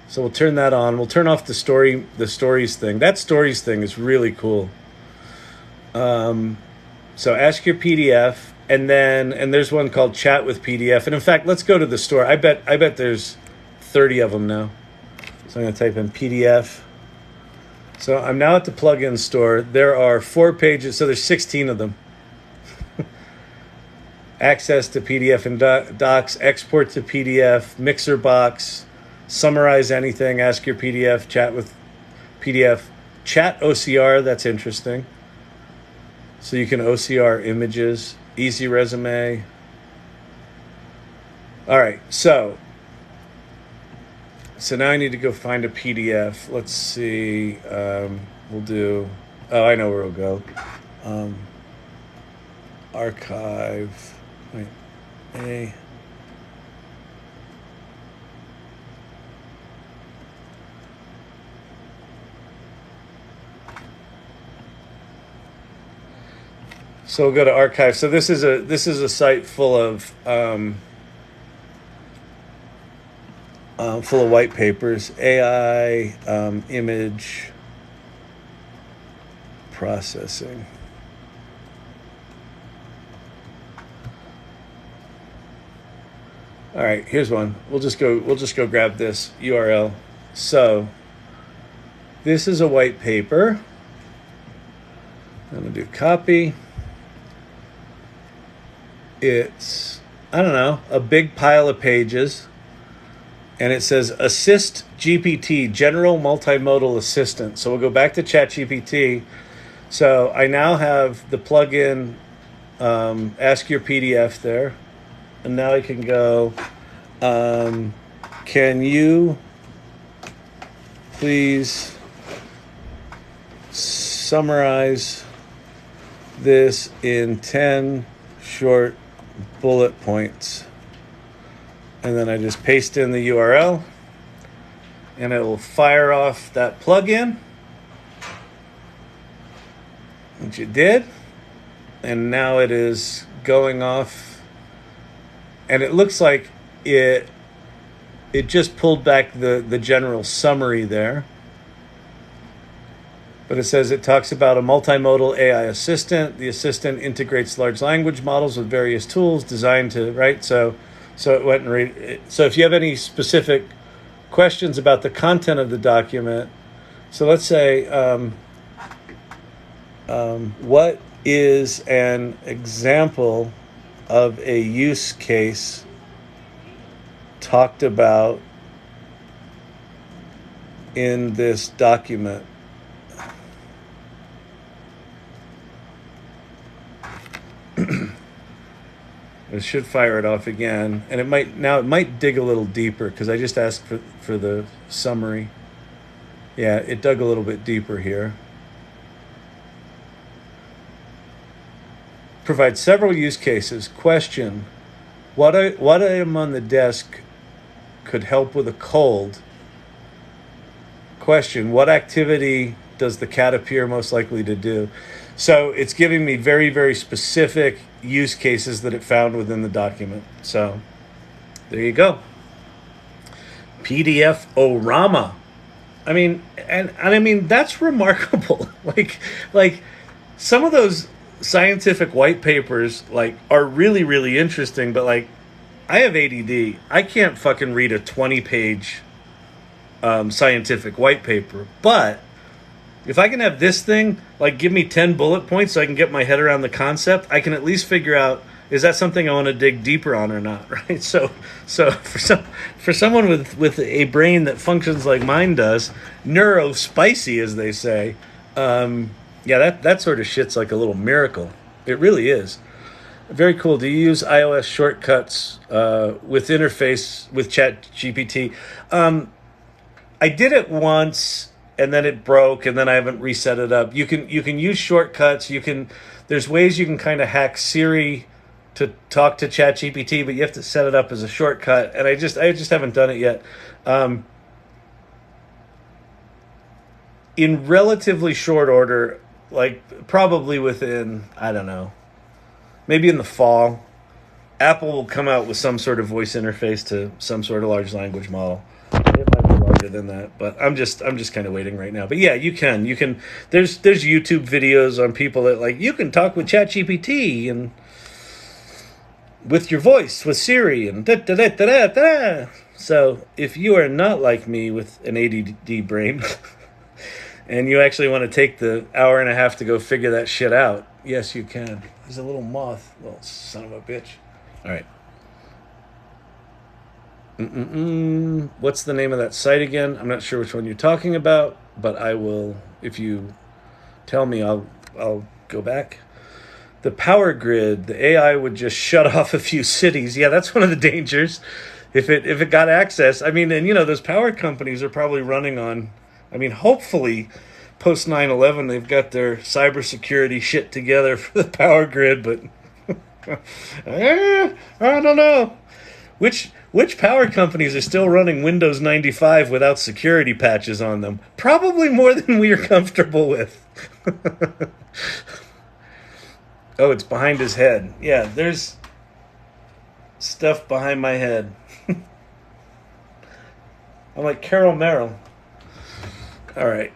So we'll turn that on. We'll turn off the stories thing. That stories thing is really cool. So Ask Your PDF, and there's one called Chat with PDF. And in fact, let's go to the store. I bet there's 30 of them now. So I'm going to type in PDF. So I'm now at the plugin store. There are 4 pages, so there's 16 of them. Access to PDF and docs, export to PDF, mixer box, summarize anything, ask your PDF, chat with PDF, chat OCR, that's interesting. So you can OCR images, easy resume. All right, so now I need to go find a PDF. Let's see. We'll do. Oh, I know where we'll go. Archive. Wait. A. So we'll go to archive. So this is a site full of white papers, AI, image processing. All right, here's one. We'll just go grab this URL. So this is a white paper. I'm gonna do copy. It's, I don't know, a big pile of pages. And it says Assist GPT, General Multimodal Assistant. So we'll go back to ChatGPT. So I now have the plugin Ask Your PDF there. And now I can go, can you please summarize this in 10 short bullet points? And then I just paste in the URL and it will fire off that plugin, which it did. And now it is going off, and it looks like it just pulled back the general summary there. But it says it talks about a multimodal AI assistant. The assistant integrates large language models with various tools designed to, right? So it went and read. So if you have any specific questions about the content of the document, so let's say, what is an example of a use case talked about in this document? It should fire it off again, and it might dig a little deeper because I just asked for the summary. Yeah, it dug a little bit deeper here. Provide several use cases. Question: What item on the desk could help with a cold? Question: What activity does the cat appear most likely to do? So it's giving me very, very specific use cases that it found within the document. So there you go. PDF-orama. I mean that's remarkable. like some of those scientific white papers are really, really interesting, but I have ADD. I can't fucking read a 20-page scientific white paper, but if I can have this thing, give me 10 bullet points so I can get my head around the concept, I can at least figure out, is that something I want to dig deeper on or not, right? So for someone with a brain that functions like mine does, neurospicy, as they say, that sort of shit's like a little miracle. It really is. Very cool. Do you use iOS shortcuts with interface with ChatGPT? I did it once, and then it broke, and then I haven't reset it up. You can use shortcuts. There's ways you can kind of hack Siri to talk to ChatGPT, but you have to set it up as a shortcut, and I just haven't done it yet. In relatively short order, probably within, I don't know, maybe in the fall, Apple will come out with some sort of voice interface to some sort of large language model. It might be larger than that, but I'm just kind of waiting right now. But yeah, you can. There's YouTube videos on people that you can talk with ChatGPT and with your voice with Siri and da da da da da. So if you are not like me with an ADD brain, and you actually want to take the hour and a half to go figure that shit out, yes, you can. There's a little moth, little son of a bitch. All right. What's the name of that site again? I'm not sure which one you're talking about, but I will, if you tell me, I'll go back. The power grid, the AI would just shut off a few cities. Yeah, that's one of the dangers. If it got access, and those power companies are probably running on, hopefully post 9/11 they've got their cybersecurity shit together for the power grid, but I don't know. Which power companies are still running Windows 95 without security patches on them? Probably more than we are comfortable with. Oh, it's behind his head. Yeah, there's stuff behind my head. I'm like Carol Merrill. All right.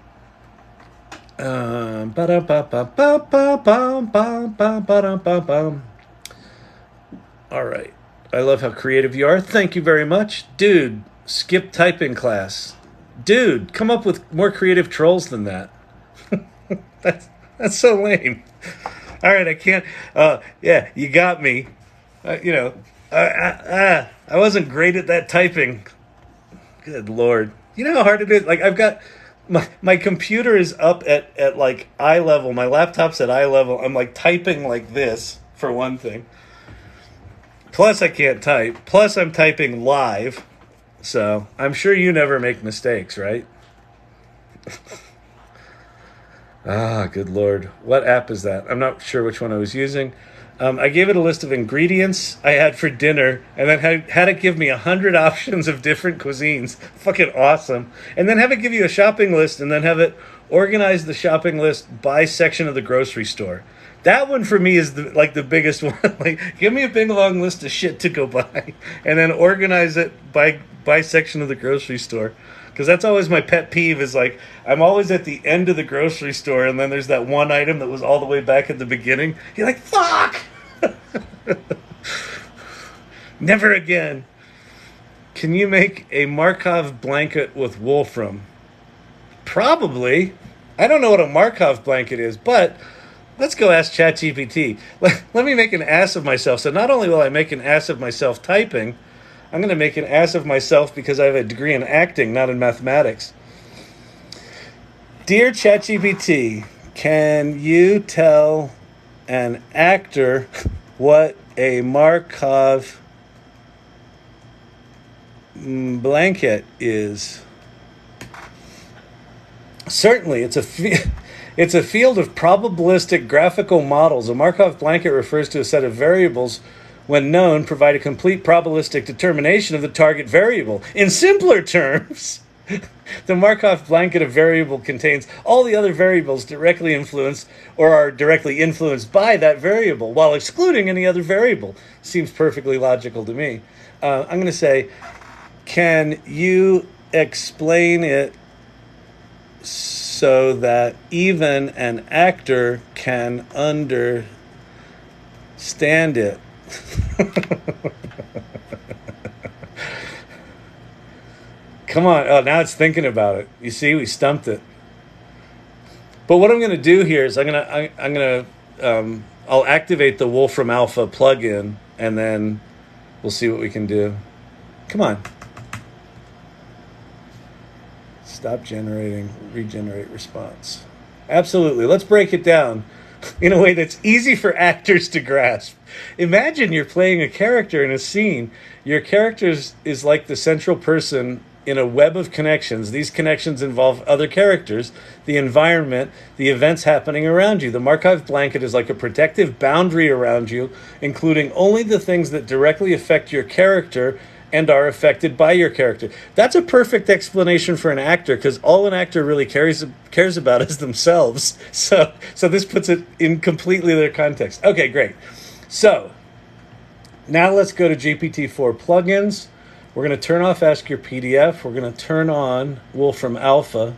All right. I love how creative you are. Thank you very much. Dude, skip typing class. Dude, come up with more creative trolls than that. That's so lame. All right, I can't. Yeah, you got me. I wasn't great at that typing. Good Lord. You know how hard it is? I've got... My computer is up at eye level. My laptop's at eye level. I'm typing like this, for one thing. Plus I can't type. Plus I'm typing live. So I'm sure you never make mistakes, right? Good Lord. What app is that? I'm not sure which one I was using. I gave it a list of ingredients I had for dinner, and then had it give me 100 options of different cuisines. Fucking awesome. And then have it give you a shopping list, and then have it organize the shopping list by section of the grocery store. That one for me is the biggest one. Give me a big long list of shit to go buy, and then organize it by section of the grocery store. Because that's always my pet peeve is like, I'm always at the end of the grocery store and then there's that one item that was all the way back at the beginning. You're like, fuck! Never again. Can you make a Markov blanket with Wolfram? Probably. I don't know what a Markov blanket is, but let's go ask ChatGPT. Let me make an ass of myself. So not only will I make an ass of myself typing, I'm going to make an ass of myself because I have a degree in acting, not in mathematics. Dear ChatGPT, can you tell an actor what a Markov blanket is? Certainly, it's a field of probabilistic graphical models. A Markov blanket refers to a set of variables when known, provide a complete probabilistic determination of the target variable. In simpler terms, the Markov blanket of variable contains all the other variables directly influenced or are directly influenced by that variable, while excluding any other variable. Seems perfectly logical to me. I'm going to say, can you explain it so that even an actor can understand it? Come on. Oh, now it's thinking about it. You see, we stumped it. But what I'm going to do here is I'll activate the Wolfram Alpha plugin, and then we'll see what we can do. Come on. Stop generating, regenerate response. Absolutely. Let's break it down in a way that's easy for actors to grasp. Imagine you're playing a character in a scene. Your character is like the central person in a web of connections. These connections involve other characters, the environment, the events happening around you. The Markov blanket is like a protective boundary around you, including only the things that directly affect your character and are affected by your character. That's a perfect explanation for an actor, because all an actor really cares about is themselves. So this puts it in completely their context. Okay, great. So now let's go to GPT-4 plugins. We're going to turn off Ask Your PDF. We're going to turn on Wolfram Alpha.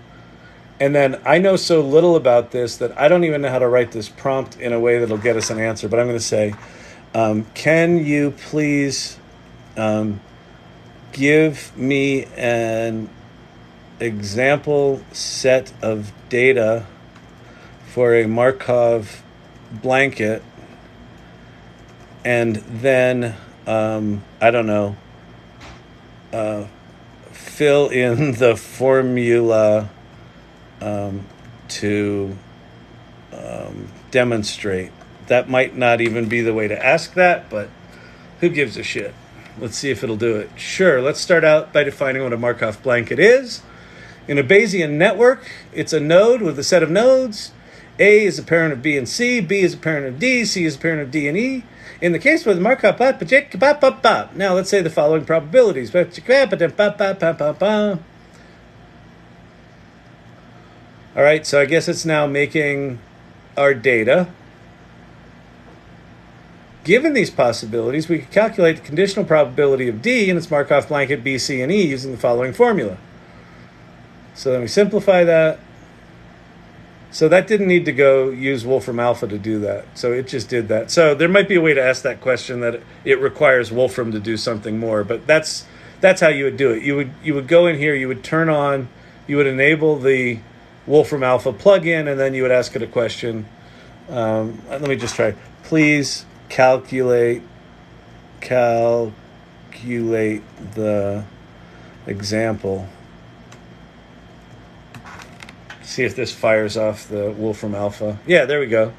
And then I know so little about this that I don't even know how to write this prompt in a way that'll get us an answer. But I'm going to say, can you please give me an example set of data for a Markov blanket, and then I don't know, fill in the formula to demonstrate. That might not even be the way to ask that, but who gives a shit? Let's see if it'll do it. Sure, let's start out by defining what a Markov blanket is. In a Bayesian network, it's a node with a set of nodes. A is a parent of B and C, B is a parent of D, C is a parent of D and E. In the case with the Markov blanket, now let's say the following probabilities. All right, so I guess it's now making our data. Given these possibilities, we can calculate the conditional probability of D in its Markov blanket B, C, and E using the following formula. So let me simplify that. So that didn't need to go use Wolfram Alpha to do that. So it just did that. So there might be a way to ask that question that it requires Wolfram to do something more, but that's how you would do it. You would go in here, you would turn on, you would enable the Wolfram Alpha plugin, and then you would ask it a question. Let me just try. Please calculate the example. See if this fires off the Wolfram Alpha. Yeah, there we go.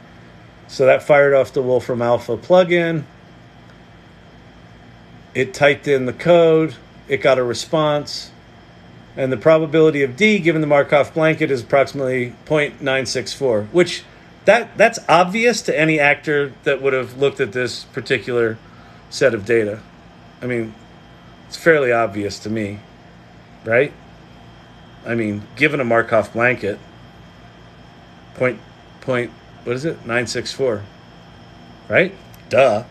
So that fired off the Wolfram Alpha plugin. It typed in the code. It got a response. And the probability of D given the Markov blanket is approximately 0.964, which that's obvious to any actor that would have looked at this particular set of data. I mean, it's fairly obvious to me, right? I mean, given a Markov blanket, what is it? 964, right? Duh.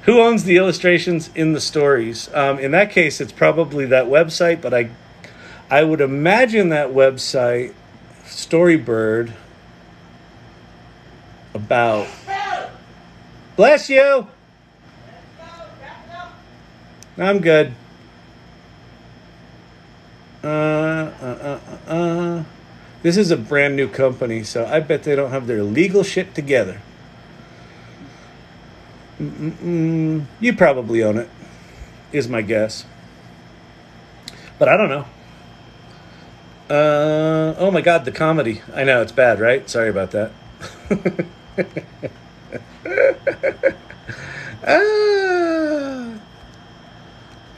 Who owns the illustrations in the stories? In that case, it's probably that website, but I would imagine that website, Storybird, about... Bless you! I'm good. This is a brand new company, so I bet they don't have their legal shit together. You probably own it, is my guess. But I don't know. Oh my God, the comedy. I know, it's bad, right? Sorry about that.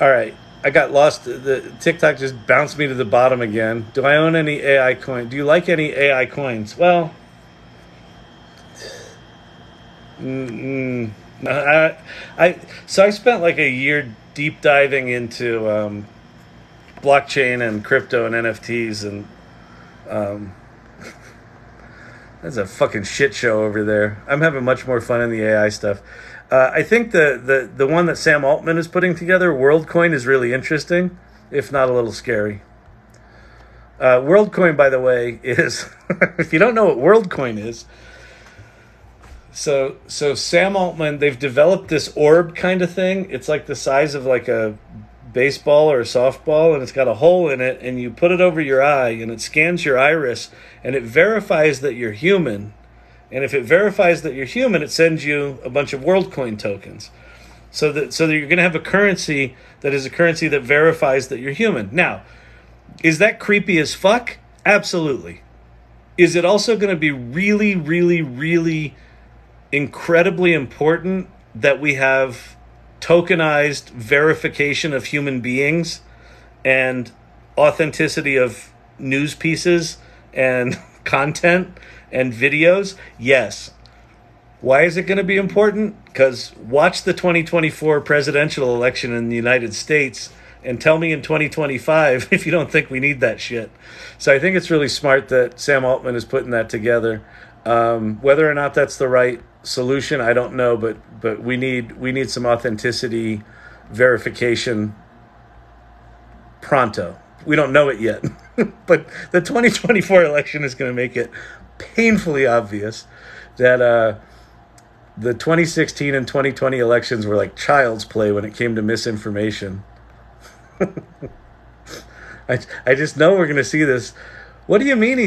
All right. I got lost. The TikTok just bounced me to the bottom again. Do I own any AI coin? Do you like any AI coins? Well, so I spent like a year deep diving into blockchain and crypto and NFTs, and that's a fucking shit show over there. I'm having much more fun in the AI stuff. I think the one that Sam Altman is putting together, WorldCoin, is really interesting, if not a little scary. WorldCoin, by the way, is if you don't know what WorldCoin is, so Sam Altman, they've developed this orb kind of thing. It's like the size of like a baseball or a softball, and it's got a hole in it, and you put it over your eye, and it scans your iris, and it verifies that you're human. And if it verifies that you're human, it sends you a bunch of WorldCoin tokens. So that you're going to have a currency that is a currency that verifies that you're human. Now, is that creepy as fuck? Absolutely. Is it also going to be really, really, really incredibly important that we have tokenized verification of human beings and authenticity of news pieces and content and videos? Yes. Why is it going to be important? Because watch the 2024 presidential election in the United States and tell me in 2025 if you don't think we need that shit. So I think it's really smart that Sam Altman is putting that together. Whether or not that's the right solution, I don't know, but we need some authenticity verification pronto. We don't know it yet, but the 2024 election is going to make it painfully obvious that the 2016 and 2020 elections were like child's play when it came to misinformation. I just know we're going to see this. What do you mean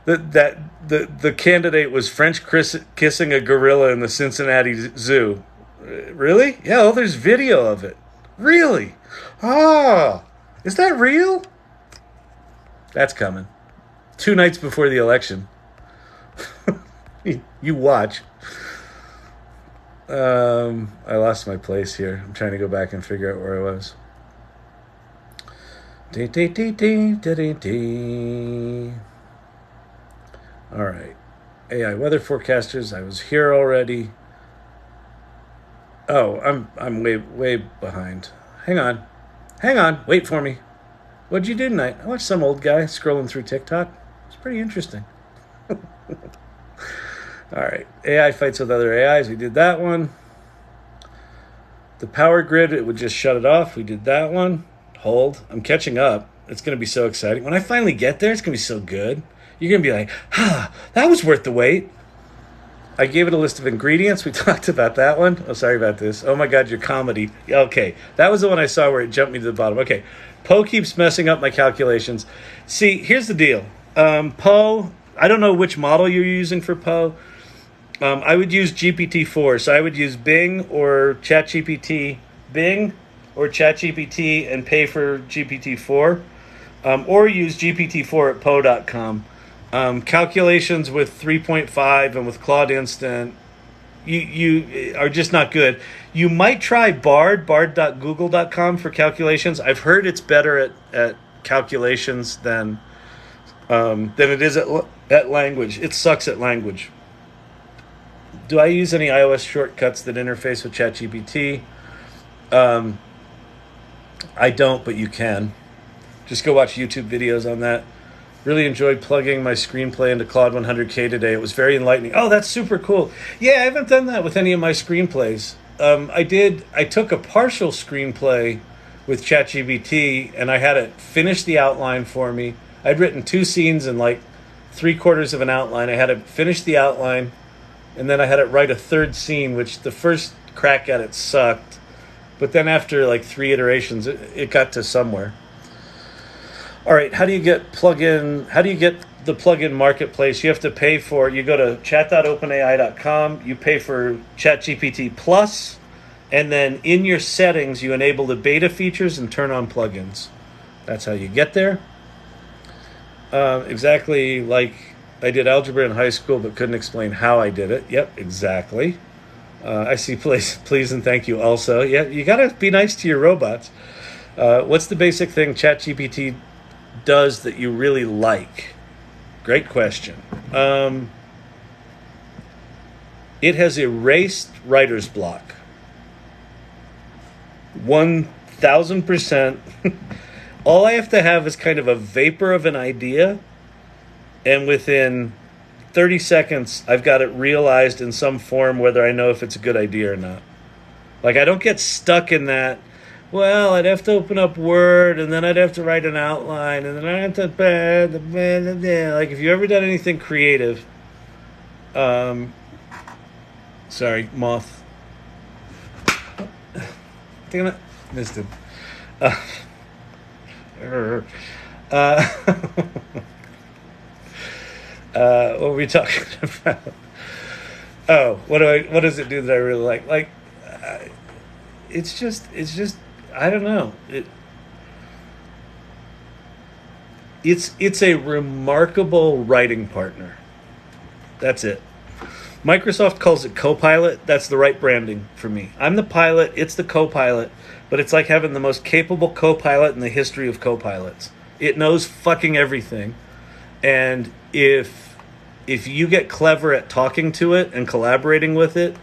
the candidate was French kissing a gorilla in the Cincinnati Zoo? Really? Yeah, well, there's video of it. Really? Ah, is that real? That's coming. 2 nights before the election. You watch. I lost my place here. I'm trying to go back and figure out where I was. All right. AI weather forecasters. I was here already. Oh, I'm way behind. Hang on. Wait for me. What'd you do tonight? I watched some old guy scrolling through TikTok. It's pretty interesting. All right. AI fights with other AIs. We did that one. The power grid, it would just shut it off. We did that one. Hold. I'm catching up. It's going to be so exciting. When I finally get there, it's going to be so good. You're going to be like, that was worth the wait. I gave it a list of ingredients. We talked about that one. Oh, sorry about this. Oh, my God, your comedy. Okay. That was the one I saw where it jumped me to the bottom. Okay. Poe keeps messing up my calculations. See, here's the deal. Poe, I don't know which model you're using for Poe. I would use GPT-4. So I would use Bing or ChatGPT. Bing or ChatGPT and pay for GPT-4. Or use GPT-4 at Poe.com. Calculations with 3.5 and with Claude Instant, you are just not good. You might try bard.google.com for calculations. I've heard it's better at calculations than it is at language. It sucks at language. Do I use any iOS shortcuts that interface with ChatGPT? I don't, but you can. Just go watch YouTube videos on that. Really enjoyed plugging my screenplay into Claude 100K today. It was very enlightening. Oh, that's super cool. Yeah, I haven't done that with any of my screenplays. I took a partial screenplay with ChatGPT, and I had it finish the outline for me. I'd written 2 scenes and like 3/4 of an outline. I had it finish the outline, and then I had it write a 3rd scene, which the first crack at it sucked. But then after like 3 iterations, it got to somewhere. All right, how do you get the plugin marketplace? You have to pay for, you go to chat.openai.com, you pay for ChatGPT Plus, and then in your settings, you enable the beta features and turn on plugins. That's how you get there. Exactly like I did algebra in high school, but couldn't explain how I did it. Yep, exactly. I see please and thank you also. Yeah, you got to be nice to your robots. What's the basic thing ChatGPT does that you really like? Great question. It has erased writer's block. 1,000%. All I have to have is kind of a vapor of an idea, and within 30 seconds, I've got it realized in some form, whether I know if it's a good idea or not. Like, I don't get stuck in that, well, I'd have to open up Word, and then I'd have to write an outline, and then I'd have to... Like, if you ever done anything creative... sorry, moth. Damn it. Missed him. What were we talking about? Oh, what does it do that I really like? Like, it's just, I don't know. It's a remarkable writing partner. That's it. Microsoft calls it Copilot. That's the right branding for me. I'm the pilot, it's the Copilot, but it's like having the most capable Copilot in the history of Copilots. It knows fucking everything. And if you get clever at talking to it and collaborating with it,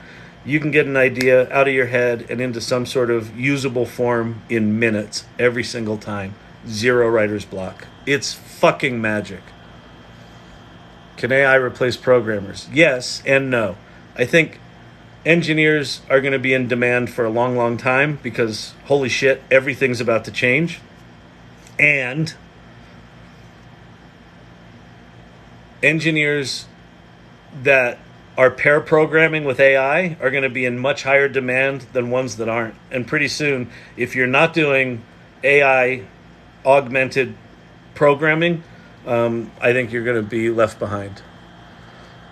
you can get an idea out of your head and into some sort of usable form in minutes every single time. 0 writer's block. It's fucking magic. Can AI replace programmers? Yes and no. I think engineers are going to be in demand for a long, long time because, holy shit, everything's about to change. And engineers that are pair programming with AI are going to be in much higher demand than ones that aren't. And pretty soon, if you're not doing AI augmented programming, I think you're going to be left behind.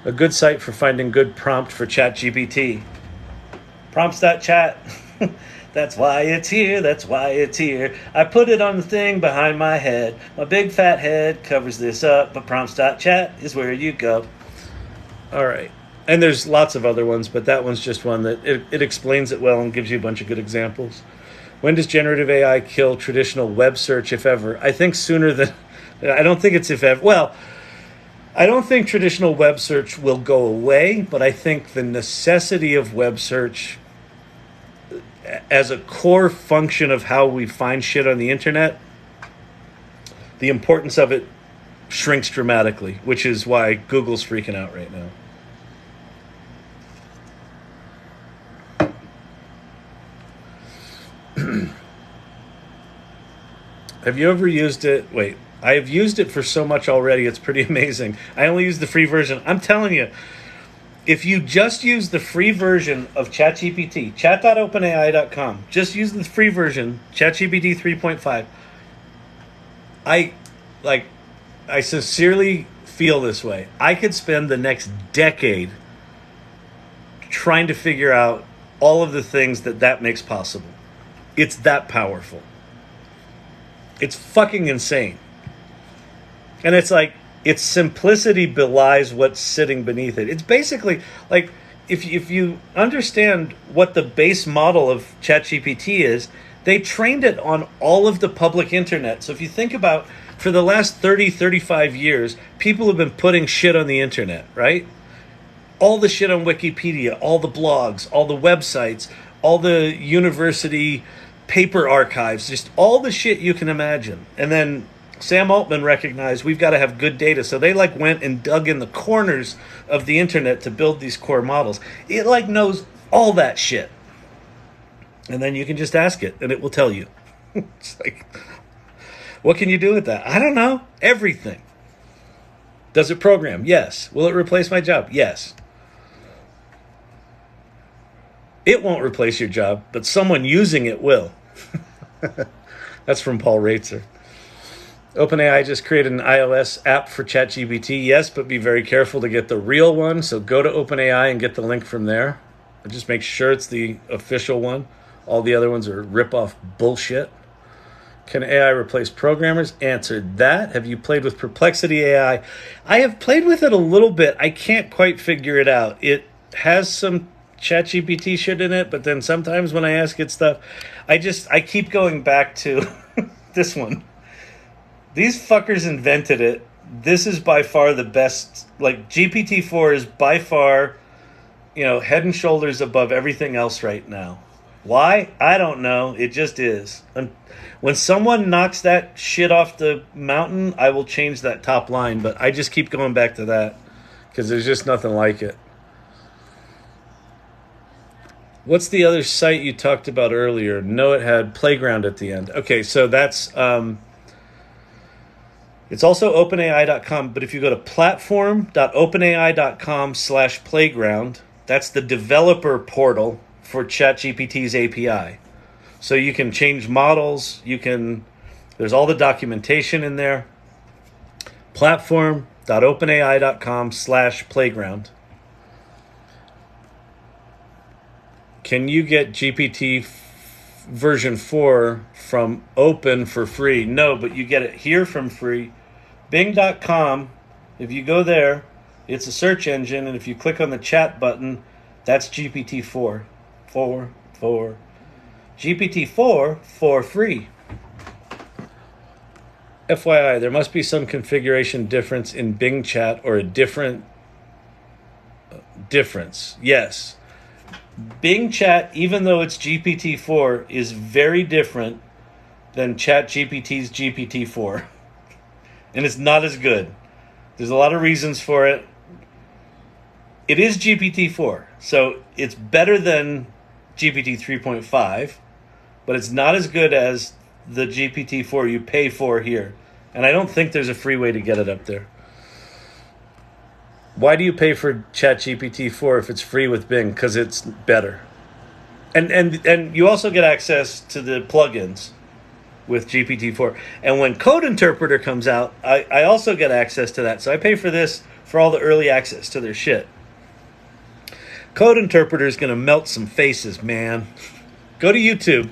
A good site for finding good prompt for ChatGPT. Prompts.chat. That's why it's here. That's why it's here. I put it on the thing behind my head. My big fat head covers this up, but prompts.chat is where you go. All right. And there's lots of other ones, but that one's just one that it explains it well and gives you a bunch of good examples. When does generative AI kill traditional web search, if ever? I think sooner than... I don't think it's if ever. Well, I don't think traditional web search will go away, but I think the necessity of web search as a core function of how we find shit on the internet, the importance of it shrinks dramatically, which is why Google's freaking out right now. Have you ever used it? Wait, I have used it for so much already. It's pretty amazing. I only use the free version. I'm telling you, if you just use the free version of ChatGPT, chat.openai.com, just use the free version, ChatGPT 3.5. I sincerely feel this way. I could spend the next decade trying to figure out all of the things that makes possible. It's that powerful. It's fucking insane. And it's like, its simplicity belies what's sitting beneath it. It's basically like, if you understand what the base model of ChatGPT is, they trained it on all of the public internet. So if you think about, for the last 30, 35 years, people have been putting shit on the internet, right? All the shit on Wikipedia, all the blogs, all the websites, all the university paper archives, just all the shit you can imagine. And then Sam Altman recognized we've got to have good data. So they went and dug in the corners of the internet to build these core models. It knows all that shit. And then you can just ask it, and it will tell you. It's like, what can you do with that? I don't know. Everything. Does it program? Yes. Will it replace my job? Yes. It won't replace your job, but someone using it will. That's from Paul Raitzer. OpenAI just created an iOS app for ChatGPT. Yes, but be very careful to get the real one. So go to OpenAI and get the link from there. But just make sure it's the official one. All the other ones are rip-off bullshit. Can AI replace programmers? Answered that. Have you played with Perplexity AI? I have played with it a little bit. I can't quite figure it out. It has some ChatGPT shit in it, but then sometimes when I ask it stuff, I keep going back to this one. These fuckers invented it. This is by far the best. Like, GPT-4 is by far, head and shoulders above everything else right now. Why? I don't know. It just is. When someone knocks that shit off the mountain, I will change that top line. But I just keep going back to that because there's just nothing like it. What's the other site you talked about earlier? No, it had Playground at the end. Okay, so that's... It's also openai.com, but if you go to platform.openai.com/playground, that's the developer portal for ChatGPT's API. So you can change models, there's all the documentation in there. Platform.openai.com/playground. Can you get GPT version 4 from Open for free? No, but you get it here from free. Bing.com, if you go there, it's a search engine, and if you click on the chat button, that's GPT-4. GPT-4 for free. FYI, there must be some configuration difference in Bing chat or a different difference. Yes. Bing chat, even though it's GPT-4, is very different than ChatGPT's GPT-4. And it's not as good. There's a lot of reasons for it. It is GPT-4, so it's better than GPT 3.5, but it's not as good as the GPT-4 you pay for here. And I don't think there's a free way to get it up there. Why do you pay for ChatGPT-4 if it's free with Bing? Because it's better. And you also get access to the plugins with GPT-4. And when Code Interpreter comes out, I also get access to that. So I pay for this for all the early access to their shit. Code Interpreter is going to melt some faces, man. Go to YouTube.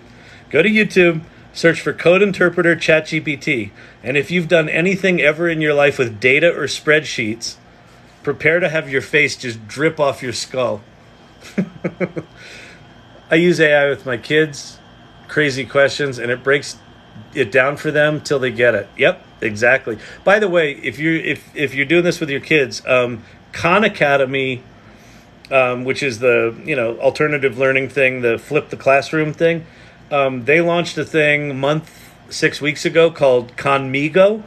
Search for Code Interpreter ChatGPT. And if you've done anything ever in your life with data or spreadsheets, prepare to have your face just drip off your skull. I use AI with my kids. Crazy questions, and it breaks it down for them till they get it. Yep, exactly. By the way, if you're doing this with your kids, Khan Academy, which is the alternative learning thing, the flip the classroom thing, they launched a thing 6 weeks ago called Khanmigo,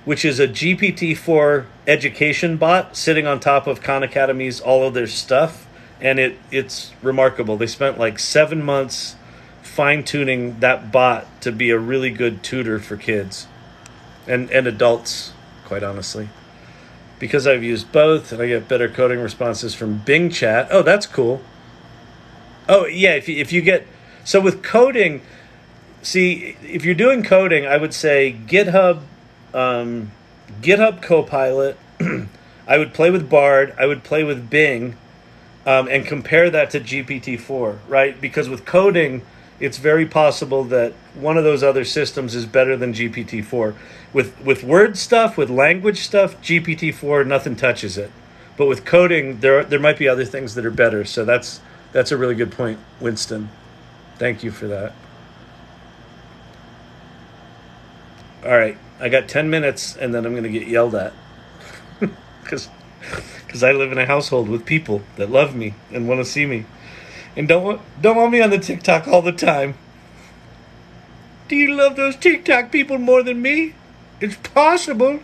which is a GPT-4 education bot sitting on top of Khan Academy's all of their stuff, and it's remarkable. They spent like 7 months fine-tuning that bot to be a really good tutor for kids and adults, quite honestly. Because I've used both, and I get better coding responses from Bing Chat. Oh, that's cool. Oh, yeah, if you get... So with coding, see, if you're doing coding, I would say GitHub Copilot. I would play with Bard. I would play with Bing, and compare that to GPT-4, right? Because with coding, it's very possible that one of those other systems is better than GPT-4. With word stuff, with language stuff, GPT-4, nothing touches it. But with coding, there might be other things that are better. So that's a really good point, Winston. Thank you for that. All right, I got 10 minutes, and then I'm going to get yelled at. Because I live in a household with people that love me and want to see me. And don't want me on the TikTok all the time. Do you love those TikTok people more than me? It's possible.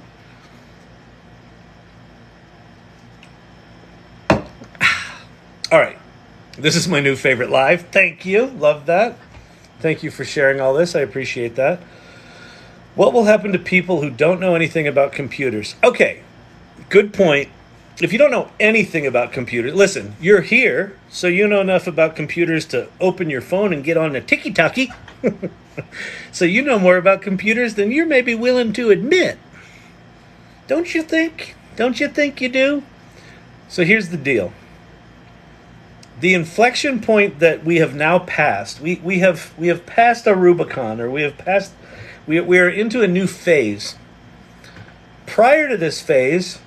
All right. This is my new favorite live. Thank you. Love that. Thank you for sharing all this. I appreciate that. What will happen to people who don't know anything about computers? Okay, good point. If you don't know anything about computers, listen, you're here, so you know enough about computers to open your phone and get on a tiki-taki. So you know more about computers than you're maybe willing to admit. Don't you think? Don't you think you do? So here's the deal. The inflection point that we have now passed, we have passed a Rubicon, or we are into a new phase. Prior to this phase,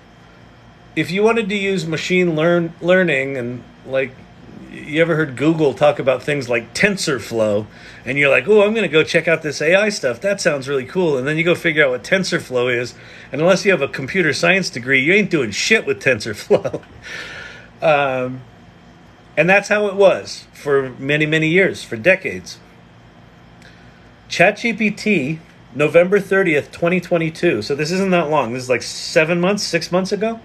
if you wanted to use machine learning, and like, you ever heard Google talk about things like TensorFlow, and you're like, oh, I'm going to go check out this AI stuff. That sounds really cool. And then you go figure out what TensorFlow is, and unless you have a computer science degree, you ain't doing shit with TensorFlow. And that's how it was for many, many years, for decades. ChatGPT, November 30th, 2022. So this isn't that long. This is like 6 months ago.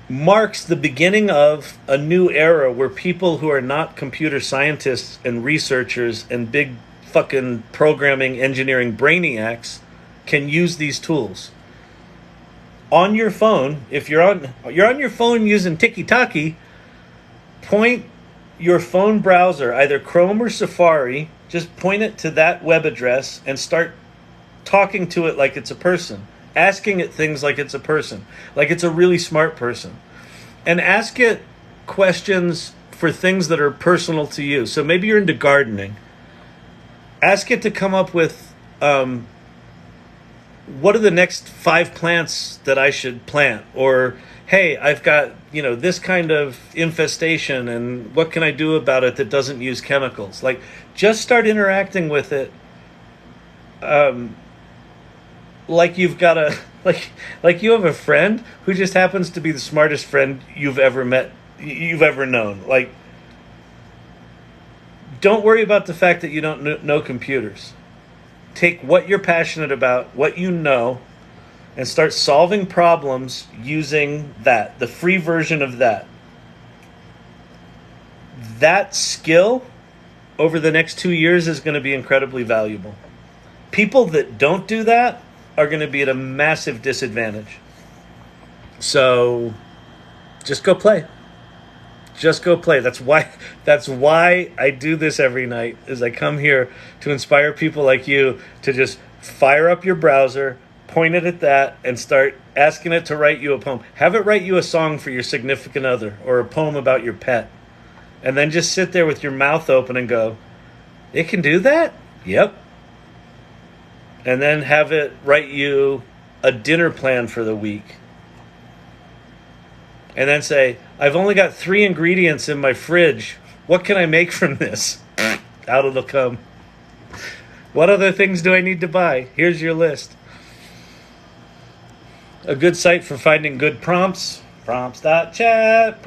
Marks the beginning of a new era where people who are not computer scientists and researchers and big fucking programming engineering brainiacs can use these tools. On your phone, if you're on your phone using TikTok, point your phone browser, either Chrome or Safari, just point it to that web address and start talking to it like it's a person, asking it things like it's a person, like it's a really smart person, and ask it questions for things that are personal to you. So maybe you're into gardening. Ask it to come up with what are the next 5 plants that I should plant? Or, hey, I've got, this kind of infestation, and what can I do about it that doesn't use chemicals? Like, just start interacting with it like you've got like you have a friend who just happens to be the smartest friend you've ever known. Like, don't worry about the fact that you don't know computers. Take what you're passionate about, what you know, and start solving problems using that, the free version of that. That skill over the next 2 years is going to be incredibly valuable. People that don't do that are going to be at a massive disadvantage. So just go play. Just go play. That's why I do this every night, is I come here to inspire people like you to just fire up your browser, point it at that, and start asking it to write you a poem. Have it write you a song for your significant other, or a poem about your pet. And then just sit there with your mouth open and go, it can do that? Yep. And then have it write you a dinner plan for the week. And then say, I've only got 3 ingredients in my fridge. What can I make from this? Out it'll come. What other things do I need to buy? Here's your list. A good site for finding good prompts. Prompts.chat,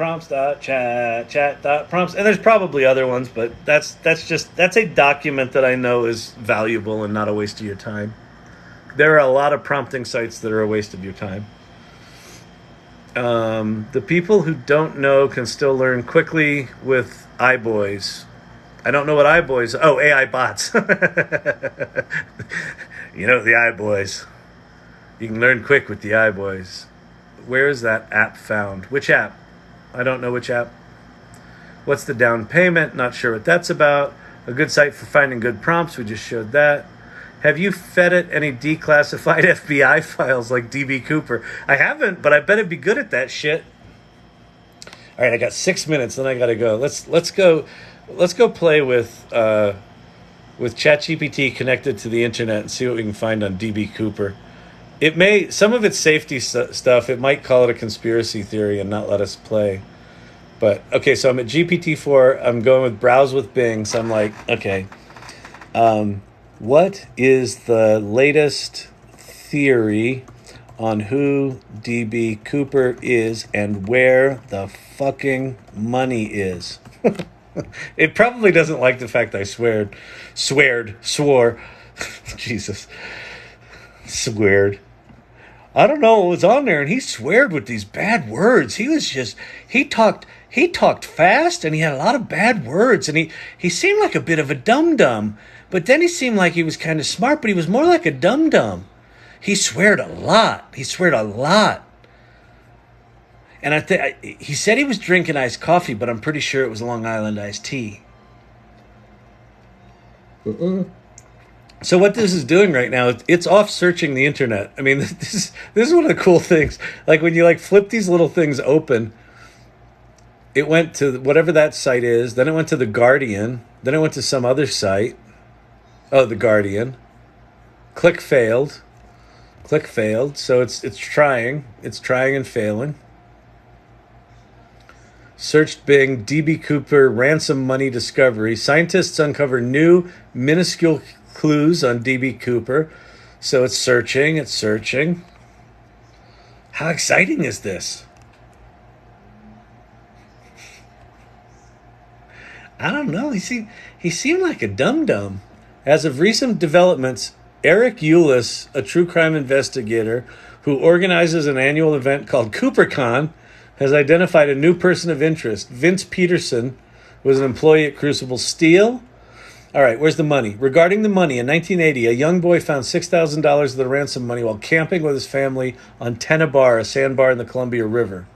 chat.prompts. And there's probably other ones, but that's a document that I know is valuable and not a waste of your time. There are a lot of prompting sites that are a waste of your time. The people who don't know can still learn quickly with iBoys. I don't know what iBoys. Oh, AI bots. The iBoys. You can learn quick with the iBoys. Where is that app found? Which app? I don't know which app. What's the down payment? Not sure what that's about. A good site for finding good prompts. We just showed that. Have you fed it any declassified FBI files like DB Cooper? I haven't, but I bet it'd be good at that shit. All right, I got 6 minutes, then I gotta go. Let's go play with ChatGPT connected to the internet and see what we can find on DB Cooper. Some of its safety stuff, it might call it a conspiracy theory and not let us play. But okay, so I'm at GPT-4. I'm going with browse with Bing. So I'm like, okay. What is the latest theory on who DB Cooper is and where the fucking money is? It probably doesn't like the fact I swore. Jesus. Sweared. I don't know what was on there, and he sweared with these bad words. He talked fast, and he had a lot of bad words, and he seemed like a bit of a dum-dum, but then he seemed like he was kind of smart, but he was more like a dum-dum. He sweared a lot. He sweared a lot. And he said he was drinking iced coffee, but I'm pretty sure it was Long Island iced tea. So what this is doing right now, it's off searching the internet. I mean, this is one of the cool things. Like when you like flip these little things open, it went to whatever that site is. Then it went to The Guardian. Then it went to some other site. Oh, The Guardian. Click failed. Click failed. So it's trying. It's trying and failing. Searched Bing, DB Cooper, ransom money discovery. Scientists uncover new minuscule clues on DB Cooper. So it's searching. It's searching. How exciting is this? I don't know. He seemed like a dum-dum. As of recent developments, Eric Eulis, a true crime investigator who organizes an annual event called CooperCon, has identified a new person of interest. Vince Peterson was an employee at Crucible Steel. All right, where's the money? Regarding the money, in 1980, a young boy found $6,000 of the ransom money while camping with his family on Tenna Bar, a sandbar in the Columbia River.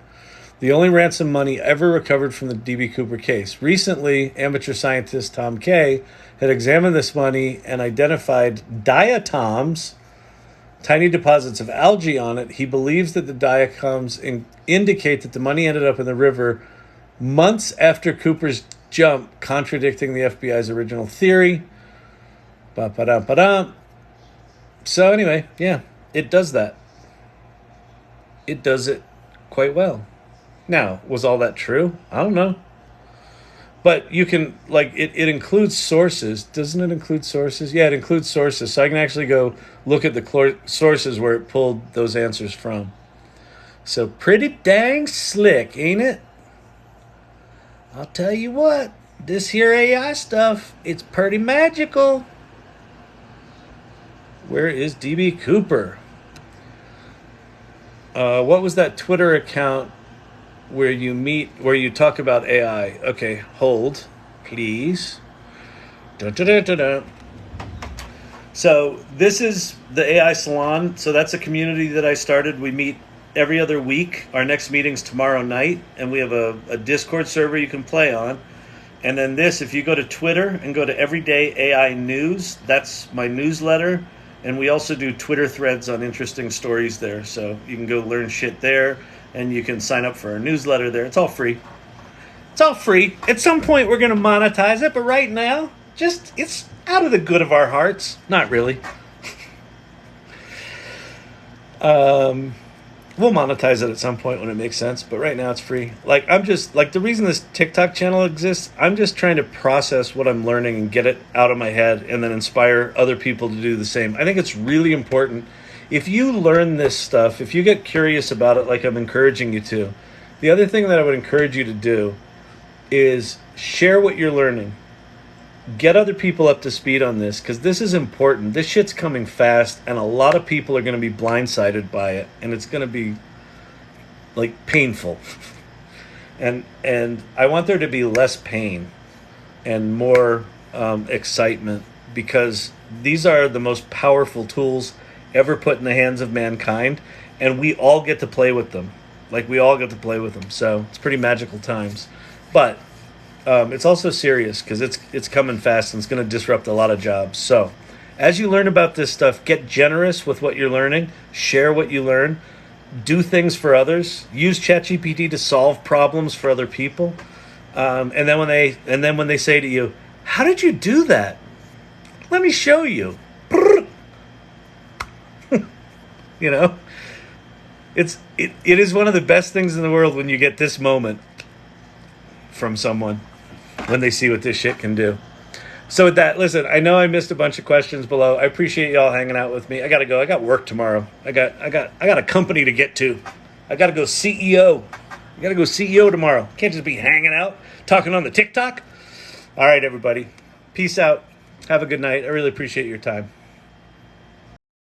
The only ransom money ever recovered from the D.B. Cooper case. Recently, amateur scientist Tom Kay had examined this money and identified diatoms, tiny deposits of algae on it. He believes that the diatoms indicate that the money ended up in the river months after Cooper's jump, contradicting the FBI's original theory. Ba-ba-dum-ba-dum. So anyway, yeah, it does that. It does it quite well. Now, was all that true? I don't know. But you can, like, it includes sources. Doesn't it include sources? Yeah, it includes sources. So I can actually go look at the sources where it pulled those answers from. So pretty dang slick, ain't it? I'll tell you what, this here AI stuff, it's pretty magical. Where is DB Cooper? What was that Twitter account where you talk about AI? Okay, hold, please. Dun, dun, dun, dun, dun. So this is the AI Salon. So that's a community that I started. We meet every other week. Our next meeting's tomorrow night, and we have a Discord server you can play on. And then this, if you go to Twitter and go to Everyday AI News, that's my newsletter. And we also do Twitter threads on interesting stories there. So you can go learn shit there, and you can sign up for our newsletter there. It's all free. It's all free. At some point, we're going to monetize it, but right now, it's out of the good of our hearts. Not really. We'll monetize it at some point when it makes sense, but right now it's free. Like, I'm just, like, the reason this TikTok channel exists, I'm just trying to process what I'm learning and get it out of my head and then inspire other people to do the same. I think it's really important. If you learn this stuff, if you get curious about it like I'm encouraging you to, the other thing that I would encourage you to do is share what you're learning. Get other people up to speed on this, because this is important. This shit's coming fast, and a lot of people are going to be blindsided by it, and it's going to be, like, painful. and I want there to be less pain and more excitement, because these are the most powerful tools ever put in the hands of mankind, and we all get to play with them. Like, we all get to play with them, so it's pretty magical times. But it's also serious, because it's coming fast, and it's going to disrupt a lot of jobs. So as you learn about this stuff, get generous with what you're learning. Share what you learn. Do things for others. Use ChatGPT to solve problems for other people. And then when they say to you, "How did you do that?" Let me show you. You know, it is one of the best things in the world when you get this moment from someone, when they see what this shit can do. So with that, listen, I know I missed a bunch of questions below. I appreciate y'all hanging out with me. I gotta go. I got work tomorrow. I got a company to get to. I gotta go CEO. I gotta go CEO tomorrow. Can't just be hanging out, talking on the TikTok. All right, everybody. Peace out. Have a good night. I really appreciate your time.